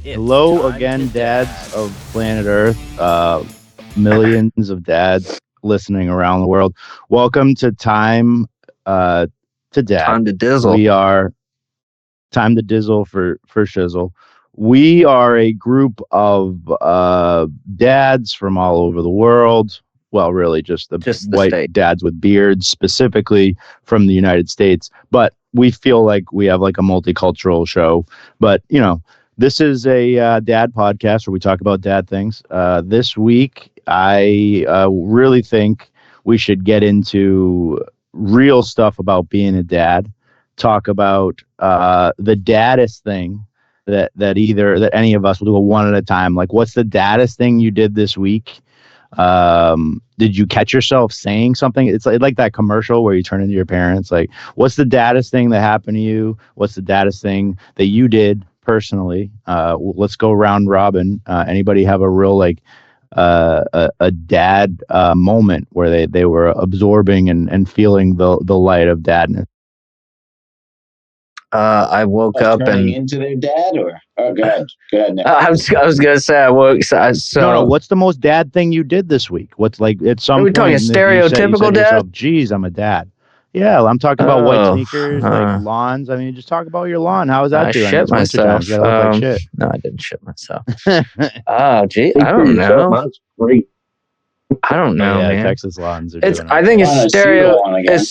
Hello again, dads of planet Earth. Millions of dads listening around the world. Welcome to Time to Dad. Time to Dizzle. We are Time to Dizzle for Shizzle. We are a group of dads from all over the world. Well, really, just the white state. dads with beards, specifically from the United States. But we feel like we have like a multicultural show. But, you know, this is a dad podcast where we talk about dad things. This week, I really think we should get into real stuff about being a dad. Talk about the daddest thing that any of us will do a one at a time. Like, what's the daddest thing you did this week? Did you catch yourself saying something? It's like that commercial where you turn into your parents. Like, what's the daddest thing that happened to you? What's the daddest thing that you did personally? Let's go round robin. Anybody have a real like a dad moment where they were absorbing and feeling the light of dadness? I woke up and into their dad, or go ahead. I was gonna say I woke. So no. What's the most dad thing you did this week? What's like at some? Are we talking a stereotypical dad? Geez, I'm a dad. Yeah, I'm talking about white sneakers, like lawns. I mean, just talk about your lawn. How is that doing? I shit myself. Like shit. No, I didn't shit myself. Oh, gee, I don't know. I don't know, yeah, man. Texas lawns are I think it's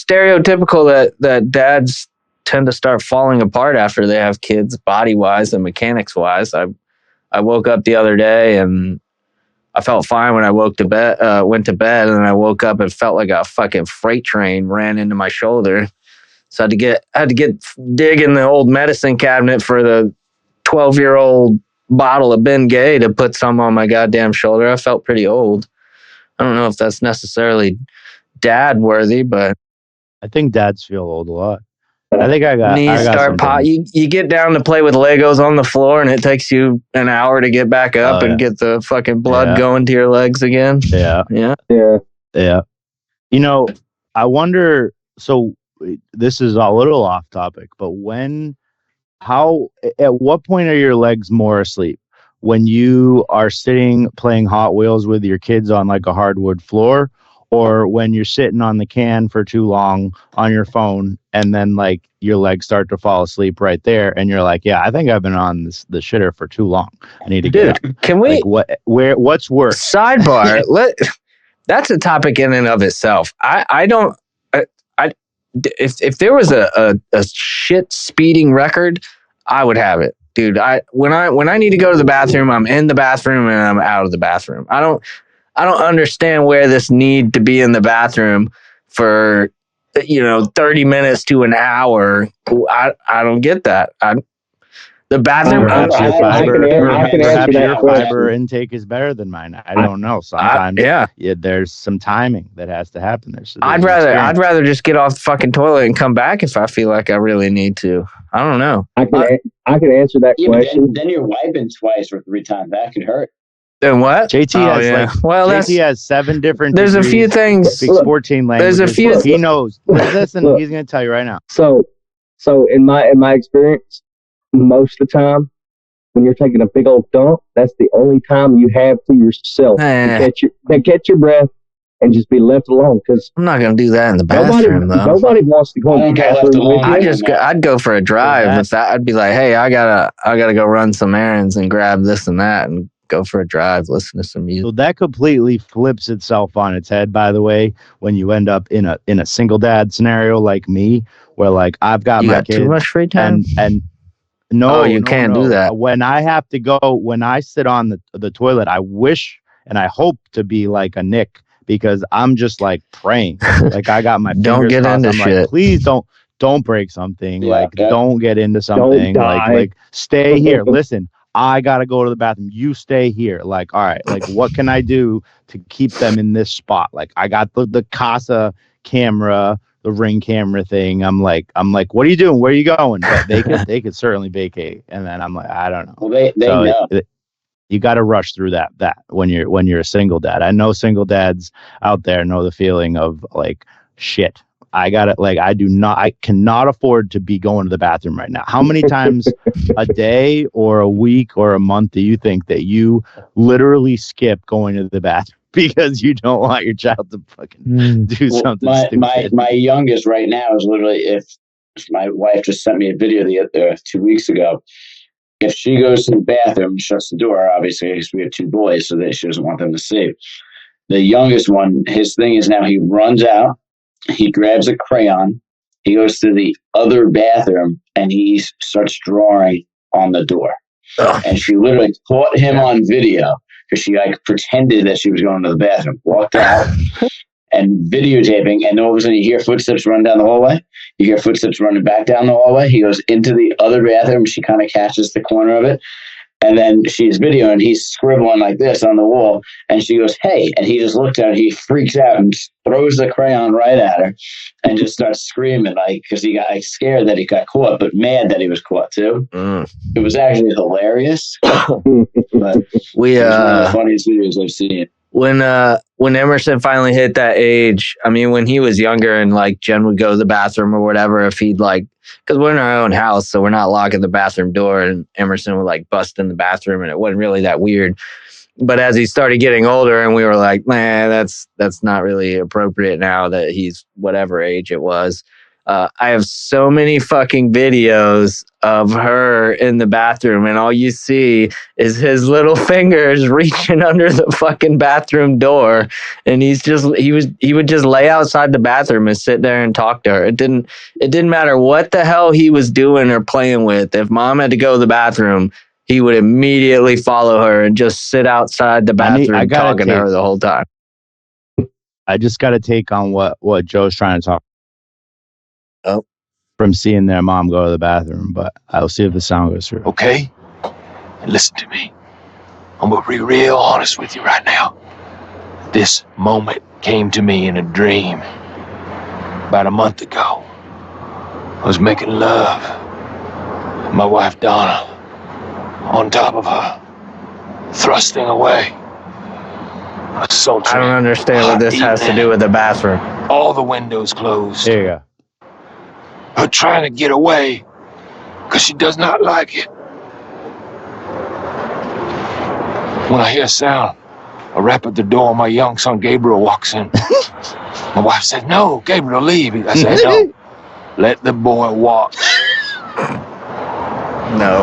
stereotypical that dads tend to start falling apart after they have kids, body wise and mechanics wise. I woke up the other day and I felt fine when I went to bed, and then I woke up and felt like a fucking freight train ran into my shoulder. So I had to get dig in the old medicine cabinet for the 12-year-old bottle of Bengay to put some on my goddamn shoulder. I felt pretty old. I don't know if that's necessarily dad worthy, but I think dads feel old a lot. I think you get down to play with Legos on the floor and it takes you an hour to get back up and get the fucking blood going to your legs again. Yeah. You know, I wonder, so this is a little off topic, but at what point are your legs more asleep? When you are sitting playing Hot Wheels with your kids on like a hardwood floor, or when you're sitting on the can for too long on your phone and then like your legs start to fall asleep right there and you're like, yeah, I think I've been on the shitter for too long. I need to get up. Can we what's worse? Sidebar. That's a topic in and of itself. If there was a shit speeding record, I would have it. Dude, when I need to go to the bathroom, I'm in the bathroom and I'm out of the bathroom. I don't understand where this need to be in the bathroom for 30 minutes to an hour. I don't get that. The bathroom. Perhaps your fiber intake is better than mine. I don't know. Sometimes there's some timing that has to happen. I'd rather just get off the fucking toilet and come back if I feel like I really need to. I don't know. I can answer that question. Then you're wiping twice or 3 times. That could hurt. Then what? JT has 7 different. There's a few things. Speaks 14 languages. There's a few. He knows. Listen, he's going to tell you right now. So in my experience, most of the time, when you're taking a big old dump, that's the only time you have to yourself to catch your breath and just be left alone. Because I'm not going to do that in the bathroom, though. Nobody wants to go in the bathroom. I'd go for a drive with that. I'd be like, hey, I gotta go run some errands and grab this and that and go for a drive, listen to some music. So that completely flips itself on its head, by the way, when you end up in a single dad scenario like me, where like I've got my kids too much free time and no, you can't do that. When I have to go, when I sit on the toilet, I wish and I hope to be like a Nick, because I'm just like praying. Like I got my don't get into shit. Like, please don't break something. Don't get into something. Like stay here. Listen, I gotta go to the bathroom. You stay here. Like, all right. Like, what can I do to keep them in this spot? Like, I got the Casa camera, the Ring camera thing. I'm like, what are you doing? Where are you going? But they could certainly vacate. And then I'm like, I don't know. Well, they know. You got to rush through that when you're a single dad. I know single dads out there know the feeling of like shit. I got it. Like, I cannot afford to be going to the bathroom right now. How many times a day or a week or a month do you think that you literally skip going to the bathroom because you don't want your child to fucking do something stupid? My youngest right now is literally, if my wife just sent me a video 2 weeks ago. If she goes to the bathroom and shuts the door, obviously, because we have two boys, so that she doesn't want them to see. The youngest one, his thing is now he runs out, he grabs a crayon, he goes to the other bathroom, and he starts drawing on the door. Ugh. And she literally caught him on video because she like pretended that she was going to the bathroom, walked out and videotaping, and all of a sudden you hear footsteps run down the hallway. You hear footsteps running back down the hallway. He goes into the other bathroom. She kind of catches the corner of it. And then she's videoing. He's scribbling like this on the wall. And she goes, hey. And he just looks at her. He freaks out and throws the crayon right at her and just starts screaming, like, because he got scared that he got caught, but mad that he was caught too. It was actually hilarious. But it's one of the funniest videos I've seen. When Emerson finally hit that age, I mean, when he was younger and like Jen would go to the bathroom or whatever, if he'd like, because we're in our own house, so we're not locking the bathroom door, and Emerson would like bust in the bathroom, and it wasn't really that weird. But as he started getting older, and we were like, man, that's not really appropriate now that he's whatever age it was. I have so many fucking videos of her in the bathroom, and all you see is his little fingers reaching under the fucking bathroom door, and he would just lay outside the bathroom and sit there and talk to her. It didn't matter what the hell he was doing or playing with. If mom had to go to the bathroom, he would immediately follow her and just sit outside the bathroom talking to her the whole time. I just got to take on what Joe's trying to talk. Oh. From seeing their mom go to the bathroom, but I'll see if the sound goes through. Okay? And listen to me. I'm going to be real honest with you right now. This moment came to me in a dream about a month ago. I was making love. My wife, Donna, on top of her, thrusting away. I don't understand what this has to do with the bathroom. All the windows closed. There you go. Her trying to get away because she does not like it. When I hear a sound, a rap at the door, my young son Gabriel walks in. My wife said, no, Gabriel, leave. I said, no, let the boy walk. No.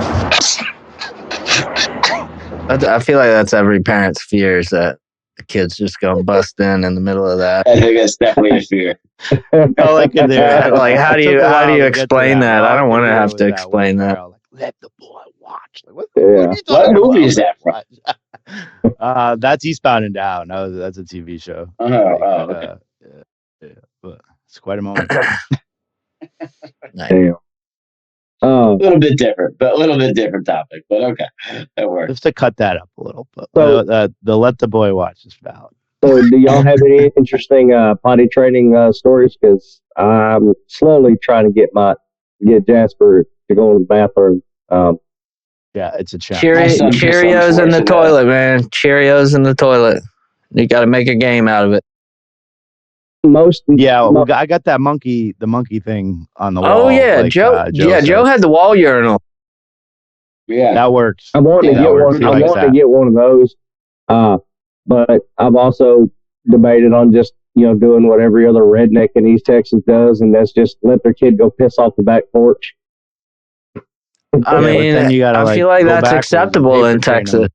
I feel like that's every parent's fear, is that the kid's just gonna bust in the middle of that. I think that's definitely a fear. Like how do you explain that? I don't want to have to explain that. Like, let the boy watch. Like, what movie is that from? That's Eastbound and Down. That's a TV show. Okay. Yeah, but it's quite a moment. Damn. A little bit different topic, but okay, that works. Just to cut that up a little, but the let the boy watch is valid. So, do y'all have any interesting potty training stories? Because I'm slowly trying to get Jasper to go to the bathroom. Yeah, it's a challenge. Cheerios in the toilet, man. Cheerios in the toilet. You got to make a game out of it. I got that monkey thing on the wall. Oh yeah, like, Joe had the wall urinal. Yeah, that works. I want to get one. I want to get one of those. But I've also debated on just doing what every other redneck in East Texas does, and that's just let their kid go piss off the back porch. I mean, I feel like that's acceptable in Texas.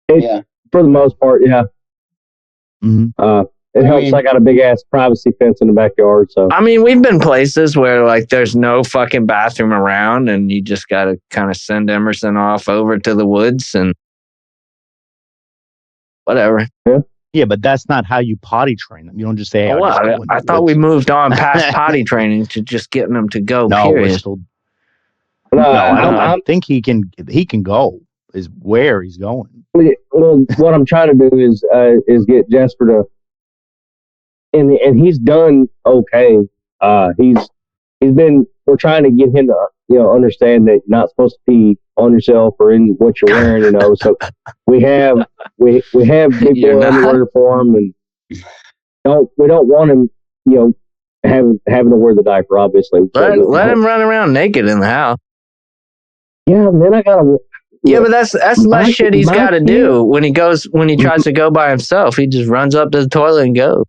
For the most part, yeah. Mm-hmm. It helps. I got a big ass privacy fence in the backyard. So I mean, we've been places where like there's no fucking bathroom around, and you just got to kind of send Emerson off over to the woods and whatever. Yeah, but that's not how you potty train them. You don't just say, I thought we moved on past potty training to just getting them to go. No, period. we're still. I think he can go. Is where he's going. Well, what I'm trying to do is get Jasper to. And he's done okay. We're trying to get him to understand that you're not supposed to pee on yourself or in what you're wearing. So we have big boy underwear for him, and we don't want him having to wear the diaper, obviously. Let him run around naked in the house. Yeah, and then I gotta. Yeah, but that's less shit he's got to do when he tries to go by himself. He just runs up to the toilet and goes.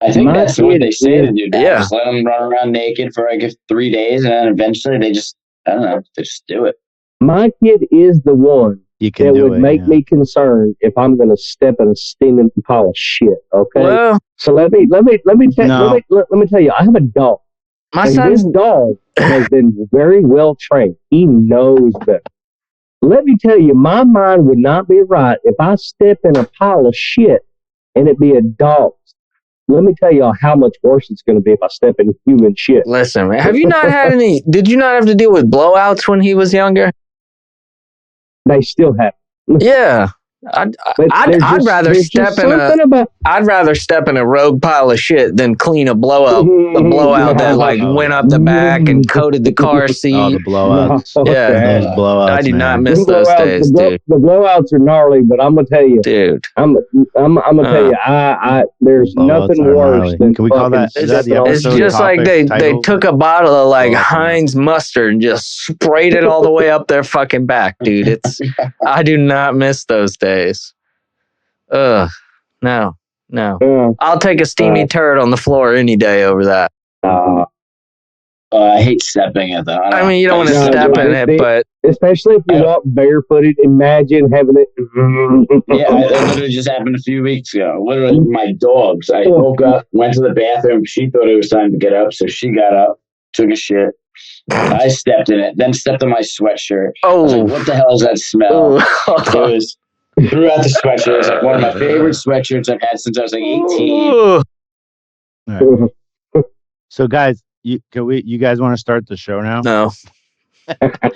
I think that's what they say to do now. Yeah. Just let them run around naked for like 3 days, and then eventually they just do it. My kid is the one that would make me concerned if I'm going to step in a steaming pile of shit. Okay, well, so let me tell you, I have a dog. This dog has been very well trained. He knows better. Let me tell you, my mind would not be right if I step in a pile of shit and it be a dog. Let me tell you how much worse it's going to be if I step in human shit. Listen, man, have you not had any? Did you not have to deal with blowouts when he was younger? They still have. Yeah. I'd rather step in a rogue pile of shit than clean a blowout that like went up the back and coated the car seat. Oh, the blowouts. Yeah, those blowouts. I do not miss those days, dude. The blowouts are gnarly, but I'm gonna tell you, dude. I'm gonna tell you, I there's nothing worse than. Can we call that? It's just like they took a bottle of like Heinz mustard and just sprayed it all the way up their fucking back, dude. I do not miss those days. No. I'll take a steamy turd on the floor any day over that. I hate stepping at that. I mean, you don't want to step in it, but especially if you walk barefooted, imagine having it. Yeah, it literally just happened a few weeks ago. Literally, my dogs. I woke up, went to the bathroom. She thought it was time to get up, so she got up, took a shit. I stepped in it, then stepped in my sweatshirt. I was like, what the hell is that smell? It was threw out the sweatshirt. It was like one of my favorite sweatshirts I've had since I was like 18. Right. So, guys, you guys want to start the show now? No.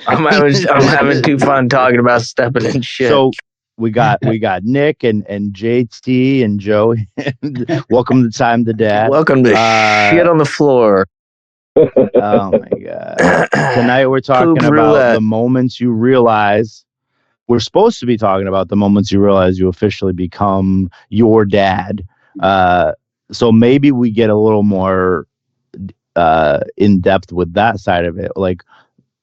I'm having too fun talking about stepping in shit. So we got Nick and JT and Joe. Welcome to Time to Dad. Welcome to shit on the floor. Oh my god! Tonight we're talking about the moments you realize. We're supposed to be talking about the moments you realize you officially become your dad. So maybe we get a little more in depth with that side of it. Like,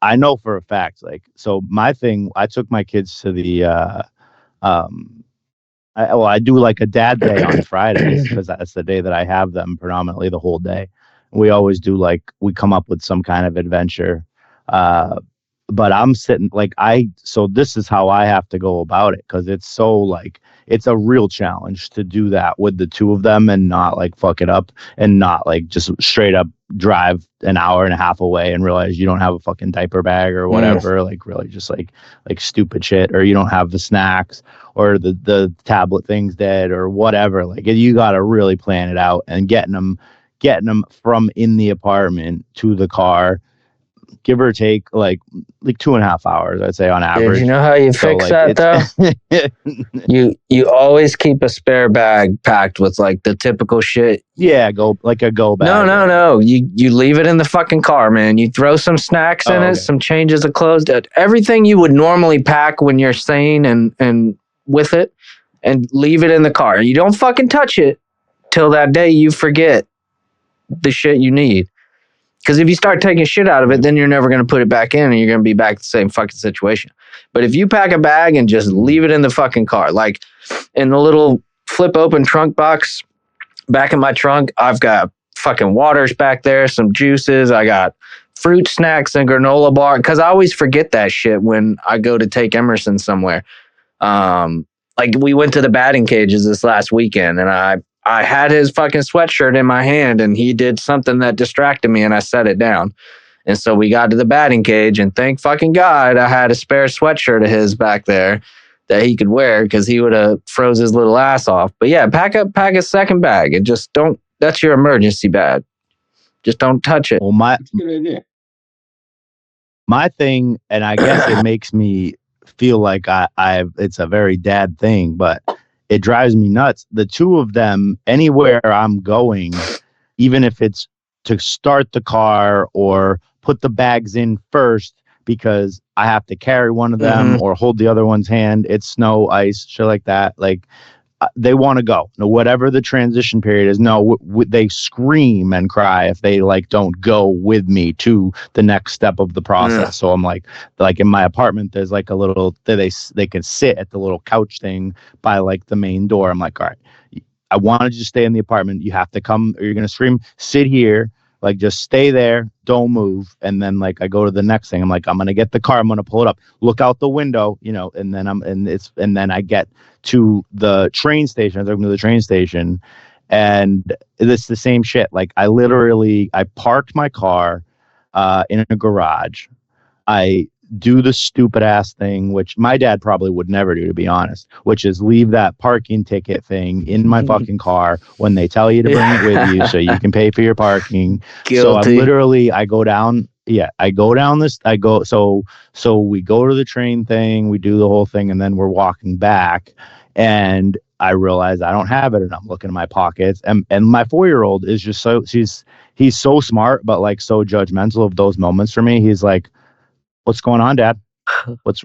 I know for a fact, like, so my thing, I took my kids to the, I do like a dad day on Fridays because that's the day that I have them predominantly the whole day. We always do we come up with some kind of adventure. But I'm sitting so this is how I have to go about it because it's so it's a real challenge to do that with the two of them and not fuck it up and not just straight up drive an hour and a half away and realize you don't have a fucking diaper bag or whatever, really just like stupid shit, or you don't have the snacks or the tablet thing's dead or whatever. You got to really plan it out, and getting them from in the apartment to the car, give or take like 2.5 hours, I'd say on average. Did you know how you fix that though? You always keep a spare bag packed with the typical shit. Yeah, a go bag. No. You leave it in the fucking car, man. You throw some snacks in it, some changes of clothes, everything you would normally pack when you're sane and with it, and leave it in the car. You don't fucking touch it till that day you forget the shit you need. Because if you start taking shit out of it, then you're never going to put it back in and you're going to be back to the same fucking situation. But if you pack a bag and just leave it in the fucking car, like in the little flip open trunk box back in my trunk, I've got fucking waters back there, some juices. I got fruit snacks and granola bar. Because I always forget that shit when I go to take Emerson somewhere. We went to the batting cages this last weekend and I had his fucking sweatshirt in my hand and he did something that distracted me and I set it down. And so we got to the batting cage and thank fucking God I had a spare sweatshirt of his back there that he could wear because he would have froze his little ass off. But yeah, pack a second bag and just that's your emergency bag. Just don't touch it. Well, That's a good idea. My thing, and I guess it makes me feel like it's a very dad thing, but it drives me nuts. The two of them, anywhere I'm going, even if it's to start the car or put the bags in first because I have to carry one of them or hold the other one's hand, it's snow, ice, shit like that. they want to go. No, whatever the transition period is. No, they scream and cry if they like don't go with me to the next step of the process. Yeah. So I'm like in my apartment, there's like a little they can sit at the little couch thing by like the main door. I'm like, all right, I wanted you to stay in the apartment. You have to come, or you're gonna scream. Sit here. Like, just stay there, don't move. And then like I go to the next thing. I'm like, I'm gonna get the car, I'm gonna pull it up, look out the window, and then I get to the train station. I go to the train station, and it's the same shit. Like I parked my car in a garage. I do the stupid ass thing, which my dad probably would never do, to be honest, which is leave that parking ticket thing in my fucking car when they tell you to bring it with you so you can pay for your parking. Guilty. So I go down. Yeah, I go down this. So we go to the train thing, we do the whole thing, and then we're walking back, and I realize I don't have it, and I'm looking in my pockets, and my 4-year-old is just he's so smart, but like so judgmental of those moments for me. He's like, "What's going on, Dad? What's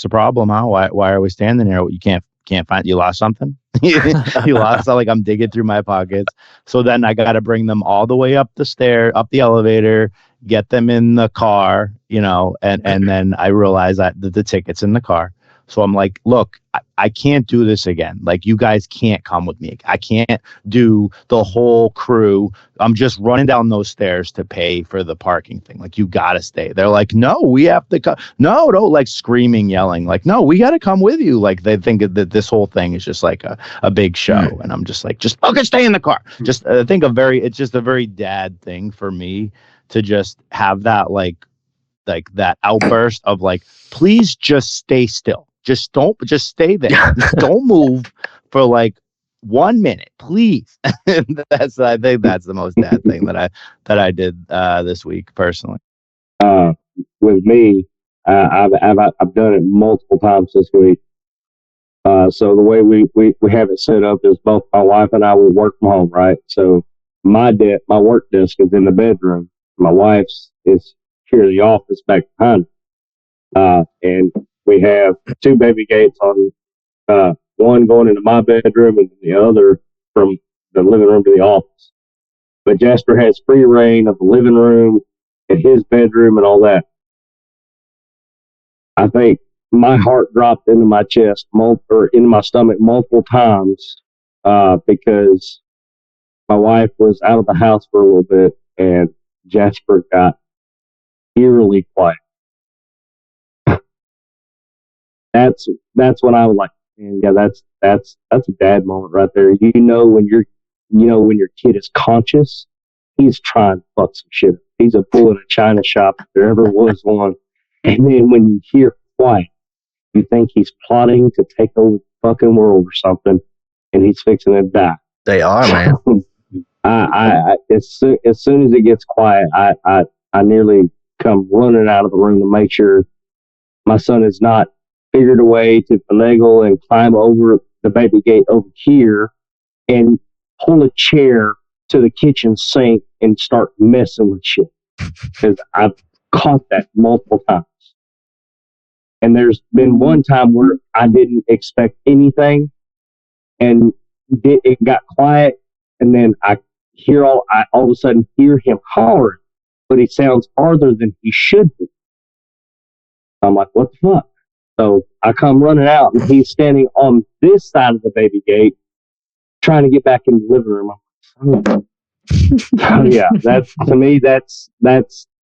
the problem? Huh? Why are we standing here? You can't find, you lost something? You lost, like I'm digging through my pockets." So then I got to bring them all the way up the stair, up the elevator, get them in the car, and then I realize that the ticket's in the car. So I'm like, look, I can't do this again. Like, you guys can't come with me. I can't do the whole crew. I'm just running down those stairs to pay for the parking thing. Like, you got to stay. They're like, no, we have to come. No, like screaming, yelling, like, no, we got to come with you. Like, they think that this whole thing is just like a big show. And I'm just like, just fucking stay in the car. Just, I think it's just a very dad thing for me to just have that, like that outburst of like, please just stay still. Just stay there. Just don't move for like 1 minute, please. I think that's the most dad thing that I did this week personally. With me, I've done it multiple times this week. So the way we have it set up is both my wife and I will work from home, right? So my work desk is in the bedroom. My wife's is here in the office back behind. And we have 2 baby gates on, one going into my bedroom and the other from the living room to the office. But Jasper has free reign of the living room and his bedroom and all that. I think my heart dropped into my chest or into my stomach multiple times, because my wife was out of the house for a little bit and Jasper got eerily quiet. That's when I was like, yeah, that's a dad moment right there. When your kid is conscious, he's trying to fuck some shit up. He's a bull in a china shop if there ever was one. And then when you hear quiet, you think he's plotting to take over the fucking world or something, and he's fixing to die. They are, man. As soon as it gets quiet, I nearly come running out of the room to make sure my son is not figured a way to finagle and climb over the baby gate over here and pull a chair to the kitchen sink and start messing with shit. Because I've caught that multiple times. And there's been one time where I didn't expect anything and it got quiet, and then I all of a sudden hear him hollering, but he sounds farther than he should be. I'm like, what the fuck? So I come running out, and he's standing on this side of the baby gate, trying to get back in the living room. So yeah, that's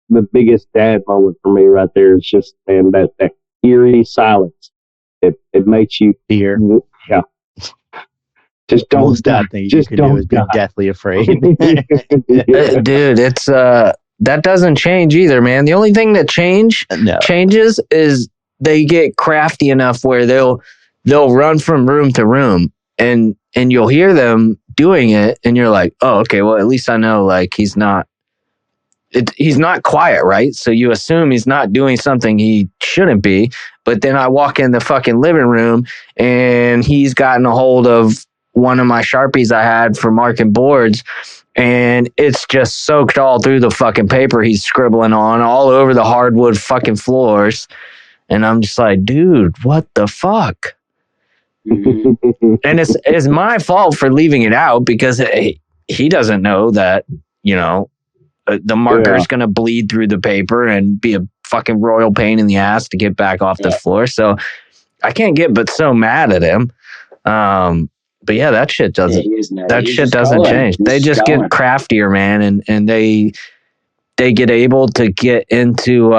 the biggest dad moment for me right there. It's just, man, that eerie silence. It makes you fear. Yeah. Just don't. Most dad thing you can do is be deathly afraid. Dude, it's that doesn't change either, man. The only thing that changes is they get crafty enough where they'll run from room to room, and you'll hear them doing it, and you're like, oh, okay, well, at least I know, like, he's not quiet, right? So you assume he's not doing something he shouldn't be. But then I walk in the fucking living room, and he's gotten a hold of one of my Sharpies I had for marking boards, and it's just soaked all through the fucking paper he's scribbling on, all over the hardwood fucking floors. And I'm just like, dude, what the fuck? And it's my fault for leaving it out because he doesn't know that, the marker is going to bleed through the paper and be a fucking royal pain in the ass to get back off the floor. So I can't get but so mad at him. But yeah, that shit doesn't change. They just get craftier, man, and they get able to get into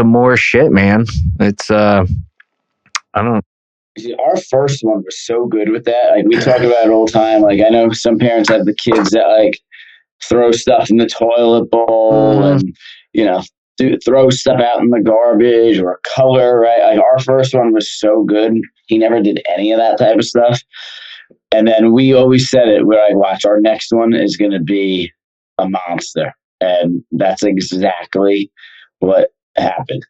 more shit, man. It's I don't. Our first one was so good with that. Like, we talk about it all the time. Like, I know some parents have the kids that like throw stuff in the toilet bowl and throw stuff out in the garbage or color. Right? Like, our first one was so good. He never did any of that type of stuff. And then we always said it. We're like, watch, our next one is going to be a monster, and that's exactly what happened.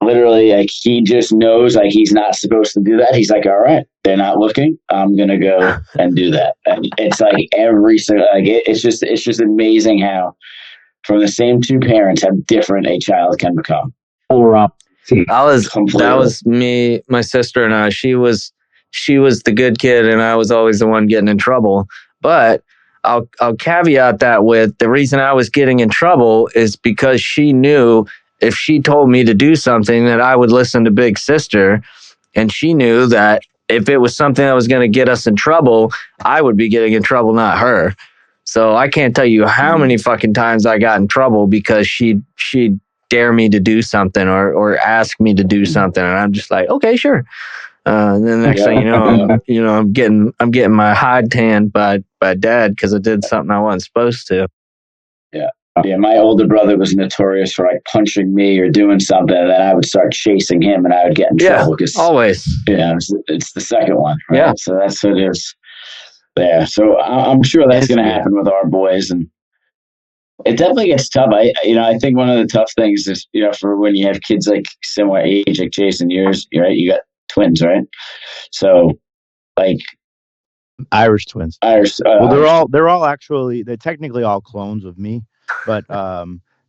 Literally, like, he just knows, like, he's not supposed to do that. He's like, all right, they're not looking, I'm gonna go and do that. And it's like every single, like, it's just amazing how from the same two parents how different a child can become. Or up. That was me, my sister and I. She was the good kid, and I was always the one getting in trouble. But I'll caveat that with the reason I was getting in trouble is because she knew if she told me to do something that I would listen to Big Sister, and she knew that if it was something that was going to get us in trouble, I would be getting in trouble, not her. So I can't tell you how many fucking times I got in trouble because she'd dare me to do something or ask me to do something, and I'm just like, okay, sure. And then the next thing you know, I'm getting my hide tanned by dad because I did something I wasn't supposed to. Yeah, my older brother was notorious for like punching me or doing something, and then I would start chasing him, and I would get in trouble. Always. It's the second one. Right? Yeah. So that's what it is. Yeah. So I'm sure that's going to happen with our boys, and it definitely gets tough. I think one of the tough things is for when you have kids like similar age, like Jason, yours, right? You got twins, right? So like. Irish twins. Well, they're all technically all clones of me. But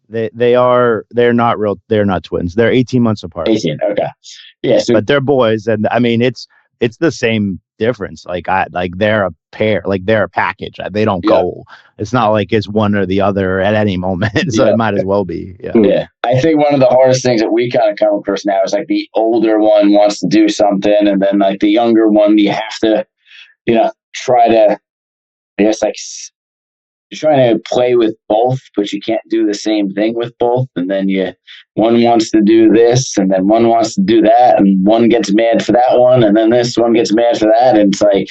they're not twins. They're 18 months apart. 18, okay. Yeah, but they're boys, and I mean it's the same difference. Like they're a pair, like they're a package. They don't go. It's not like it's one or the other at any moment. So it might as well be. Yeah. I think one of the hardest things that we kind of come across now is like the older one wants to do something, and then like the younger one, you have to, try to, I guess, like. You're trying to play with both, but you can't do the same thing with both. And then one wants to do this, and then one wants to do that, and one gets mad for that one, and then this one gets mad for that. And it's like,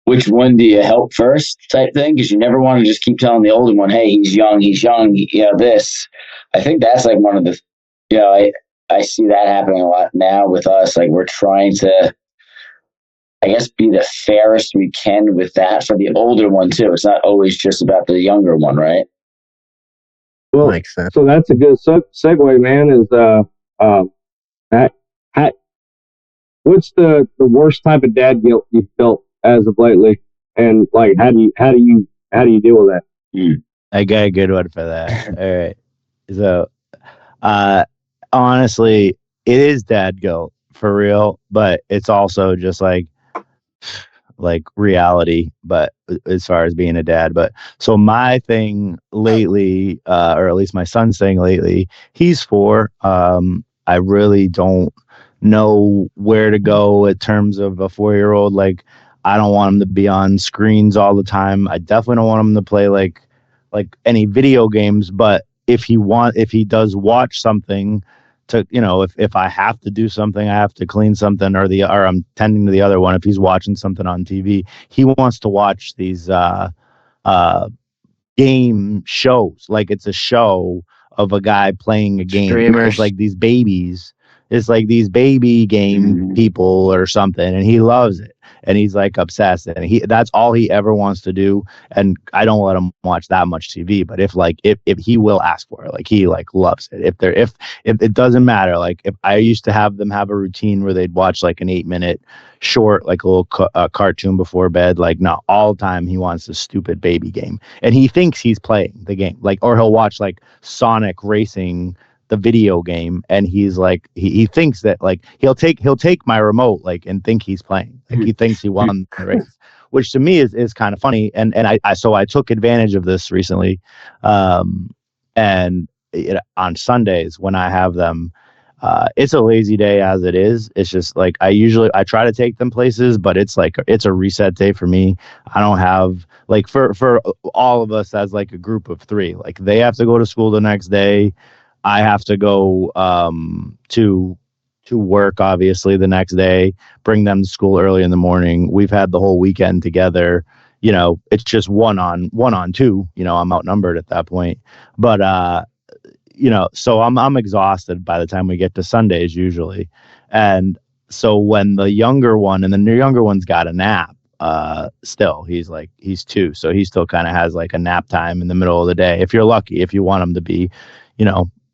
which one do you help first type thing? Because you never want to just keep telling the older one, hey, he's young, this. I think that's like one of the, I see that happening a lot now with us. Like, we're trying to, I guess, be the fairest we can with that for the older one too. It's not always just about the younger one, right? Well, makes sense. So that's a good segue, man. What's the worst type of dad guilt you felt as of lately, and like how do you deal with that? I got a good one for that. All right, so honestly, it is dad guilt for real, but it's also just like reality, but as far as being a dad. But so my thing lately, or at least my son's thing lately, he's 4. I really don't know where to go in terms of a 4-year-old. Like, I don't want him to be on screens all the time. I definitely don't want him to play like any video games, but if he does watch something, to if I have to do something, I have to clean something, or I'm tending to the other one. If he's watching something on TV, he wants to watch these game shows. Like, it's a show of a guy playing a game. Streamers. It's like these babies. It's like these baby game people or something, and he loves it. And he's like obsessed, and that's all he ever wants to do. And I don't let him watch that much TV, but if he will ask for it, like, he like loves it. If it doesn't matter, like, if I used to have them have a routine where they'd watch like an 8-minute short, like a little cartoon before bed, like, no, all the time he wants this stupid baby game, and he thinks he's playing the game, like, or he'll watch like Sonic Racing the video game, and he's like he thinks that like he'll take my remote like and think he's playing, like he thinks he won the race, which to me is kind of funny. And I took advantage of this recently, and on Sundays when I have them, it's a lazy day as it is. It's just like I try to take them places, but it's like it's a reset day for me. I don't have like for all of us as like a group of three, like they have to go to school the next day. I have to go to work obviously the next day, bring them to school early in the morning. We've had the whole weekend together. It's just one on two. I'm outnumbered at that point. But so I'm exhausted by the time we get to Sundays usually. And so when the younger one's got a nap, still he's 2, so he still kind of has like a nap time in the middle of the day if you're lucky, if you want him to be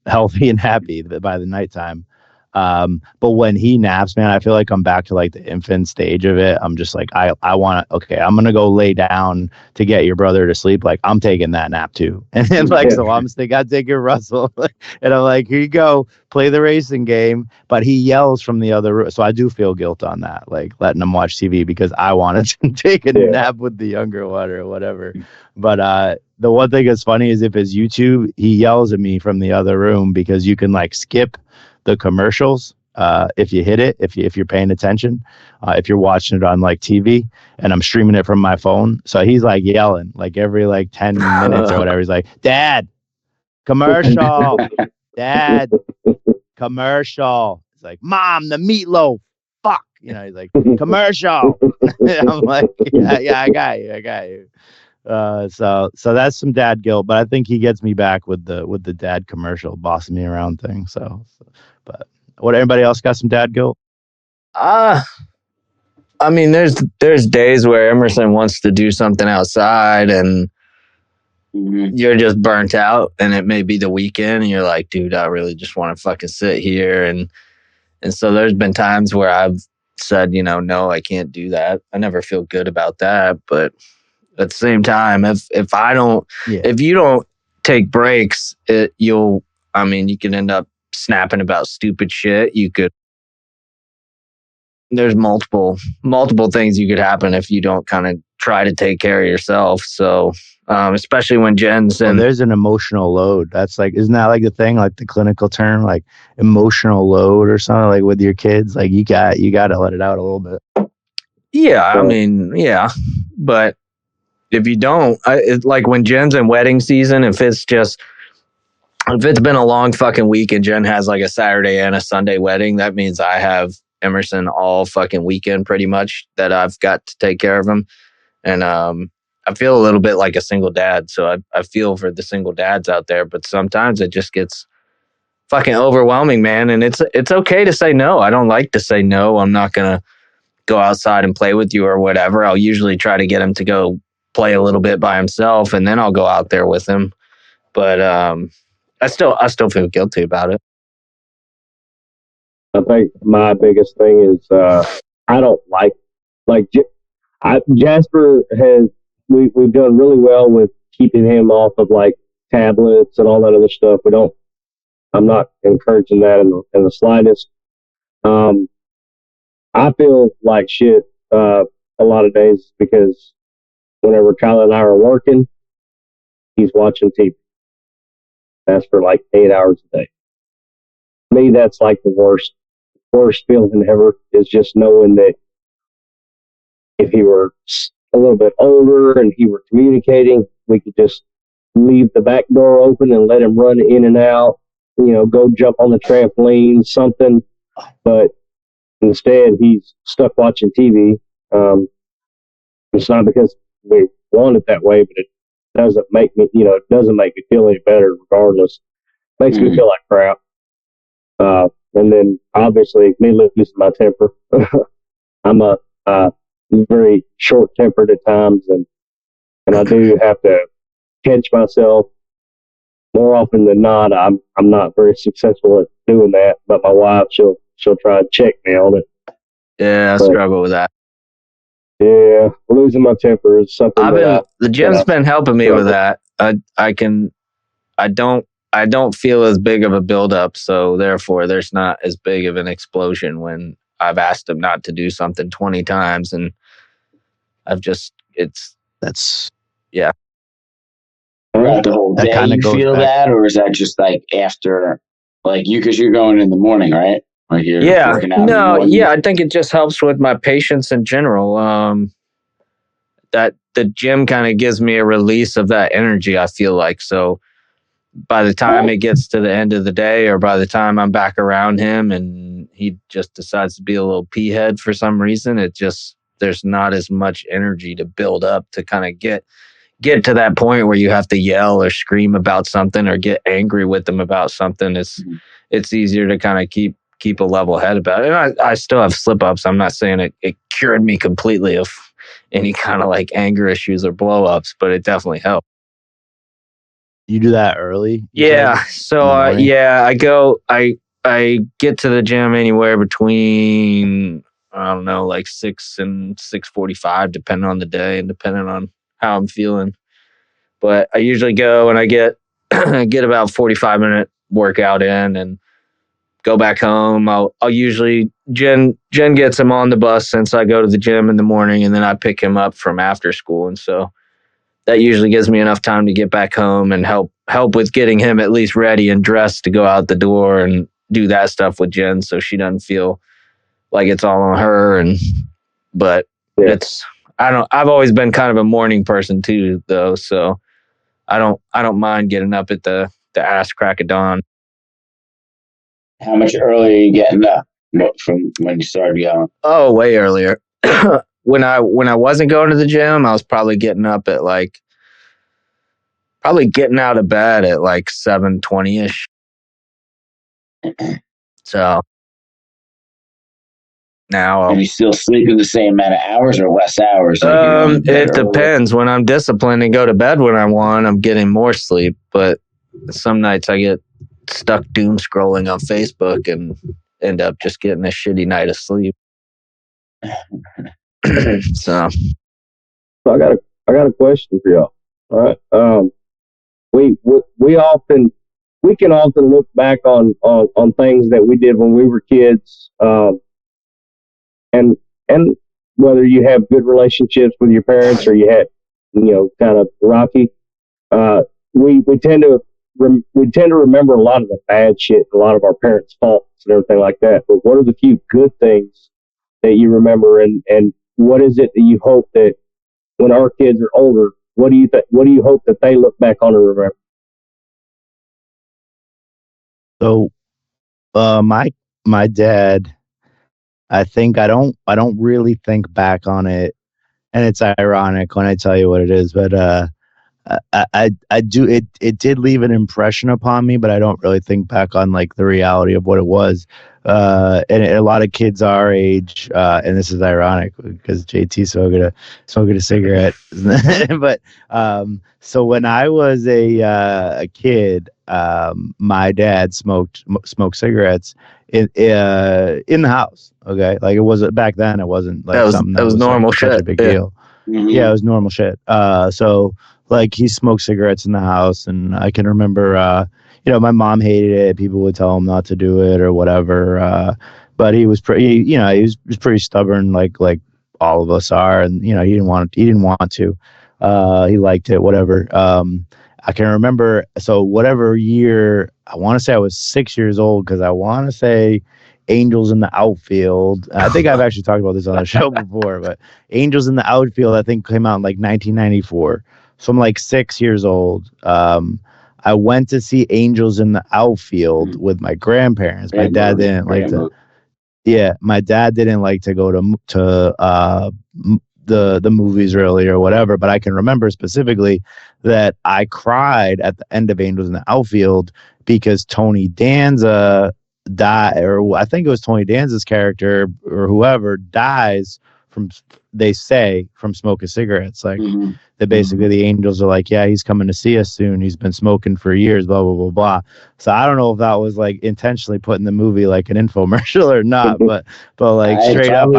healthy and happy by the nighttime. But when he naps, man, I feel like I'm back to like the infant stage of it. I'm just like, I'm going to go lay down to get your brother to sleep. Like I'm taking that nap too. And then so I'm thinking I'm taking Russell and I'm like, here you go, play the racing game. But he yells from the other room. So I do feel guilt on that, like letting him watch TV because I wanted to take a nap with the younger one or whatever. But, the one thing that's funny is if it's YouTube, he yells at me from the other room because you can like skip the commercials if you hit it, if you're paying attention, if you're watching it on like TV, and I'm streaming it from my phone. So he's like yelling like every like 10 minutes or whatever. He's like, Dad, commercial, Dad, commercial. It's like, Mom, the meatloaf. Fuck. He's like, commercial. I'm like, yeah, I got you. So that's some dad guilt, but I think he gets me back with the dad commercial bossing me around thing. But what, everybody else got some dad guilt? I mean, there's days where Emerson wants to do something outside and you're just burnt out, and it may be the weekend and you're like, dude, I really just want to fucking sit here. And so there's been times where I've said, no, I can't do that. I never feel good about that. But at the same time, if you don't take breaks, you can end up snapping about stupid shit. There's multiple things you could happen if you don't kind of try to take care of yourself. So, especially when Jen's in. There's an emotional load. That's like, isn't that like the thing, like the clinical term, like emotional load or something, like with your kids? Like you got to let it out a little bit. Yeah, yeah, but if you don't, like when Jen's in wedding season, if it's been a long fucking week and Jen has like a Saturday and a Sunday wedding, that means I have Emerson all fucking weekend pretty much that I've got to take care of him. And I feel a little bit like a single dad. So I feel for the single dads out there, but sometimes it just gets fucking overwhelming, man. And it's okay to say no. I don't like to say no. I'm not going to go outside and play with you or whatever. I'll usually try to get him to go play a little bit by himself, and then I'll go out there with him. But I still feel guilty about it. I think my biggest thing is I don't like Jasper has we've done really well with keeping him off of like tablets and all that other stuff. I'm not encouraging that in the slightest. I feel like shit a lot of days because whenever Kyle and I are working, he's watching TV. That's for like 8 hours a day. To me, that's like the worst feeling ever, is just knowing that if he were a little bit older and he were communicating, we could just leave the back door open and let him run in and out, go jump on the trampoline, something. But instead, he's stuck watching TV. It's not because we want it that way, but it doesn't make me, feel any better regardless. Makes me feel like crap. And then obviously me losing my temper. I'm a very short-tempered at times, and I do have to catch myself. More often than not, I'm not very successful at doing that, but my wife, she'll try to check me on it. Yeah, I struggle with that. Yeah, losing my temper is something. The gym's been helping me with that. I I don't feel as big of a buildup, so therefore there's not as big of an explosion when I've asked him not to do something 20 times, and That's yeah. Throughout the whole That day, kinda you goes feel back- that, or is that just like after, like because you're going in the morning, right? Like you're working out in the No, morning. yeah, I think it just helps with my patience in general. That the gym kind of gives me a release of that energy, I feel like. So by the time it gets to the end of the day, or by the time I'm back around him and he just decides to be a little pea head for some reason, there's not as much energy to build up to kind of get to that point where you have to yell or scream about something or get angry with them about something. It's easier to kind of keep a level head about it. And I still have slip ups. I'm not saying it cured me completely of any kind of like anger issues or blow ups, but it definitely helped. You do that early? Yeah. So I get to the gym anywhere between, I don't know, like 6 and 6:45, depending on the day and depending on how I'm feeling. But I usually go and I get about 45-minute workout in and go back home. I'll usually Jen gets him on the bus since I go to the gym in the morning, and then I pick him up from after school, and so that usually gives me enough time to get back home and help with getting him at least ready and dressed to go out the door and do that stuff with Jen, so she doesn't feel like it's all on her. But I've always been kind of a morning person too, though, so I don't mind getting up at the ass crack of dawn. How much earlier are you getting up from when you started going? Oh, way earlier. When I wasn't going to the gym, I was probably getting up at getting out of bed at like 7:20ish. So now Are you still sleeping the same amount of hours or less hours? It depends. When I'm disciplined and go to bed when I want, I'm getting more sleep. But some nights I get stuck doom scrolling on Facebook and end up just getting a shitty night of sleep. So I got a question for y'all. All right. We can often look back on things that we did when we were kids, and whether you have good relationships with your parents or you had, kind of rocky, we tend to remember a lot of the bad shit, a lot of our parents' faults and everything like that. But what are the few good things that you remember, and what is it that you hope that when our kids are older, what do you hope that they look back on and remember? So, my dad, I think I don't really think back on it, and it's ironic when I tell you what it is, but I do. It did leave an impression upon me, but I don't really think back on like the reality of what it was. And a lot of kids our age, and this is ironic because JT smoking a cigarette. But so when I was a kid, my dad smoked cigarettes in the house. Okay, like it wasn't back then. It wasn't like that was normal like, shit. Such a big Yeah. deal. Mm-hmm. Yeah, it was normal shit. So like he smoked cigarettes in the house, and I can remember, my mom hated it. People would tell him not to do it or whatever. But he was pretty, he was pretty stubborn, like all of us are, and he didn't want to. He liked it, whatever. I can remember. So whatever year, I want to say I was 6 years old because I want to say Angels in the Outfield. I think I've actually talked about this on the show before, but Angels in the Outfield, I think came out in like 1994. So I'm like 6 years old. I went to see Angels in the Outfield with my grandparents. My dad didn't like to. Yeah, my dad didn't like to go to the movies really or whatever. But I can remember specifically that I cried at the end of Angels in the Outfield because Tony Danza died, or I think it was Tony Danza's character or whoever dies from smoking cigarettes. Like that basically the Angels are like, yeah, he's coming to see us soon. He's been smoking for years, blah, blah, blah, blah. So I don't know if that was like intentionally put in the movie like an infomercial or not, but like straight up,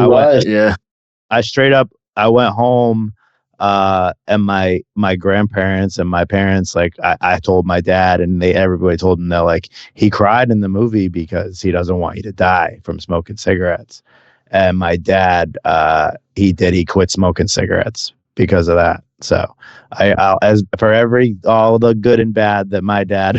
I went home. And my grandparents and my parents, like I told my dad, and everybody told him that like he cried in the movie because he doesn't want you to die from smoking cigarettes. And my dad, he quit smoking cigarettes because of that. So I'll as for all the good and bad that my dad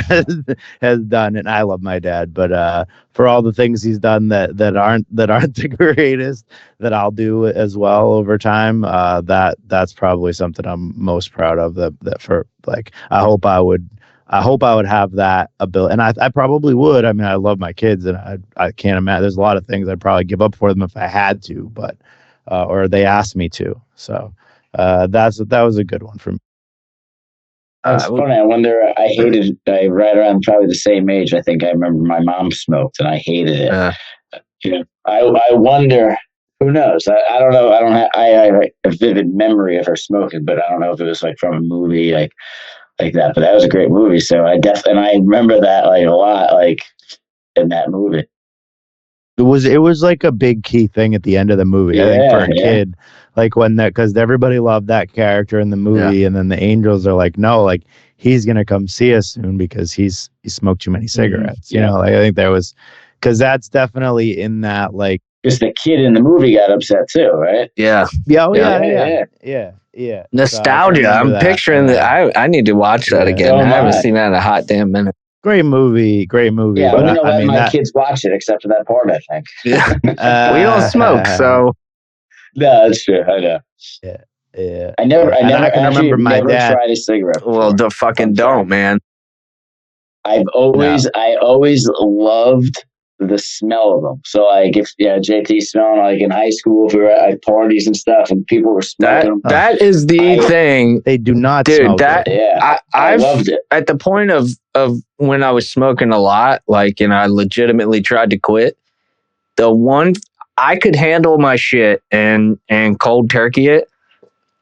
has done, and I love my dad, but for all the things he's done that aren't the greatest, that I'll do as well over time, that's probably something I'm most proud of. That for like I hope I would have that ability, and I probably would. I mean, I love my kids, and I can't imagine. There's a lot of things I'd probably give up for them if I had to, but or they asked me to. So that was a good one for me. That's funny. I wonder. Right around probably the same age. I think I remember my mom smoked, and I hated it. You know, I wonder. Who knows? I don't know. I have a vivid memory of her smoking, but I don't know if it was like from a movie like that. But that was a great movie. So I remember that like a lot, like in that movie. It was like a big key thing at the end of the movie. I think for a kid, like because everybody loved that character in the movie, and then the angels are like, no, like he's gonna come see us soon because he smoked too many cigarettes. You know, like I think there was, because that's definitely in that like. Because the kid in the movie got upset too, right? Yeah. Yeah. Nostalgia. So I'm picturing that. I need to watch that again. I haven't seen that in a hot damn minute. Great movie. Yeah, but I'm gonna let my kids watch it, except for that part, I think. Yeah. We don't smoke, so. No, that's true. I know. Yeah. I never remember my dad tried a cigarette before. Well, the fucking don't, man. I always loved the smell of them. So like if JT smelling like in high school, if we were at parties and stuff and people were smoking them. That is the thing. They do not, dude. smoke That it. I loved it. At the point of when I was smoking a lot, like, and I legitimately tried to quit. The one I could handle my shit and cold turkey it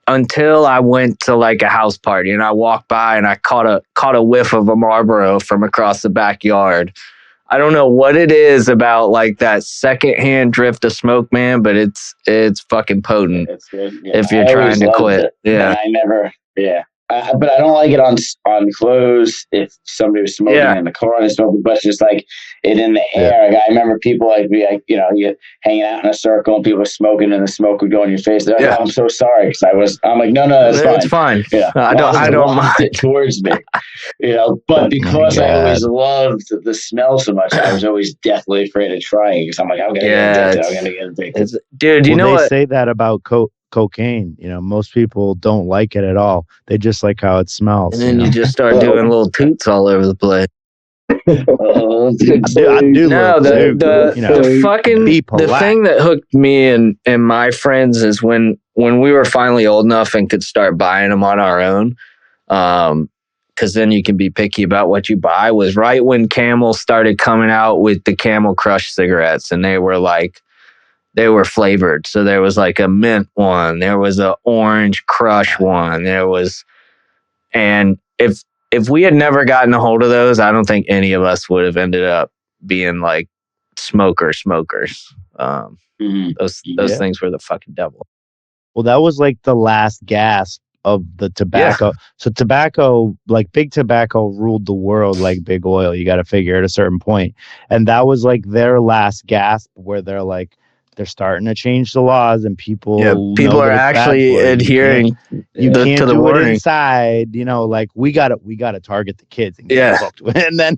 until I went to like a house party and I walked by and I caught a whiff of a Marlboro from across the backyard. I don't know what it is about like that secondhand drift of smoke, man, but it's fucking potent. It's good. If you're trying to quit. Yeah. I never. But I don't like it on clothes. If somebody was smoking in the car and smoking, but just like it in the air. Like, I remember people like be like, you hanging out in a circle and people were smoking and the smoke would go in your face. They're like, oh, I'm so sorry because I'm like, no, it's fine. I don't mind it towards me. But because I always loved the smell so much, I was always deathly afraid of trying because I'm like, I'm gonna get addicted. Dude, you know what? They say that about cocaine. Most people don't like it at all. They just like how it smells. And then you just start doing little toots all over the place. I do. No, the thing that hooked me and my friends is when we were finally old enough and could start buying them on our own. Because then you can be picky about what you buy. Was right when Camel started coming out with the Camel Crush cigarettes, and they were flavored. So there was like a mint one, there was a orange crush one, and if we had never gotten a hold of those, I don't think any of us would have ended up being like smokers. Those things were the fucking devil. Well, that was like the last gasp of the tobacco. So tobacco, like big tobacco, ruled the world like big oil. You got to figure at a certain point. And that was like their last gasp where they're like, they're starting to change the laws and people are actually adhering you can't to the do warning. It inside, like we gotta target the kids and get hooked. And then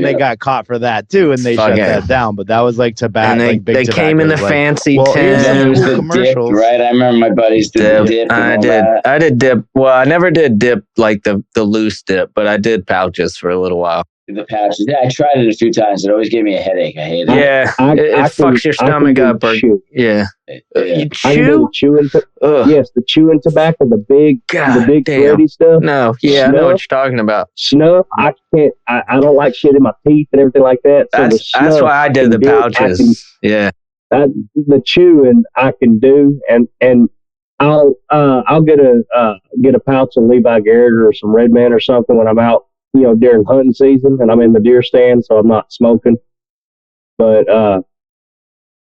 they got caught for that too, and they shut that down. But that was like tobacco. And they came in the fancy tins. Commercials, dip, right? I remember my buddies did the dip. I did dip. Well, I never did dip like the loose dip, but I did pouches for a little while. The pouches. Yeah, I tried it a few times. It always gave me a headache. I hate it. Yeah, it fucks your stomach up. You chew? Yes, the chewing tobacco, the big ready stuff. No, I know what you're talking about. Snuff, I can't. I don't like shit in my teeth and everything like that. So that's why I did the pouches. The chewing I can do, and I'll get a pouch of Levi Garrett or some Red Man or something when I'm out. During hunting season and I'm in the deer stand, so I'm not smoking. But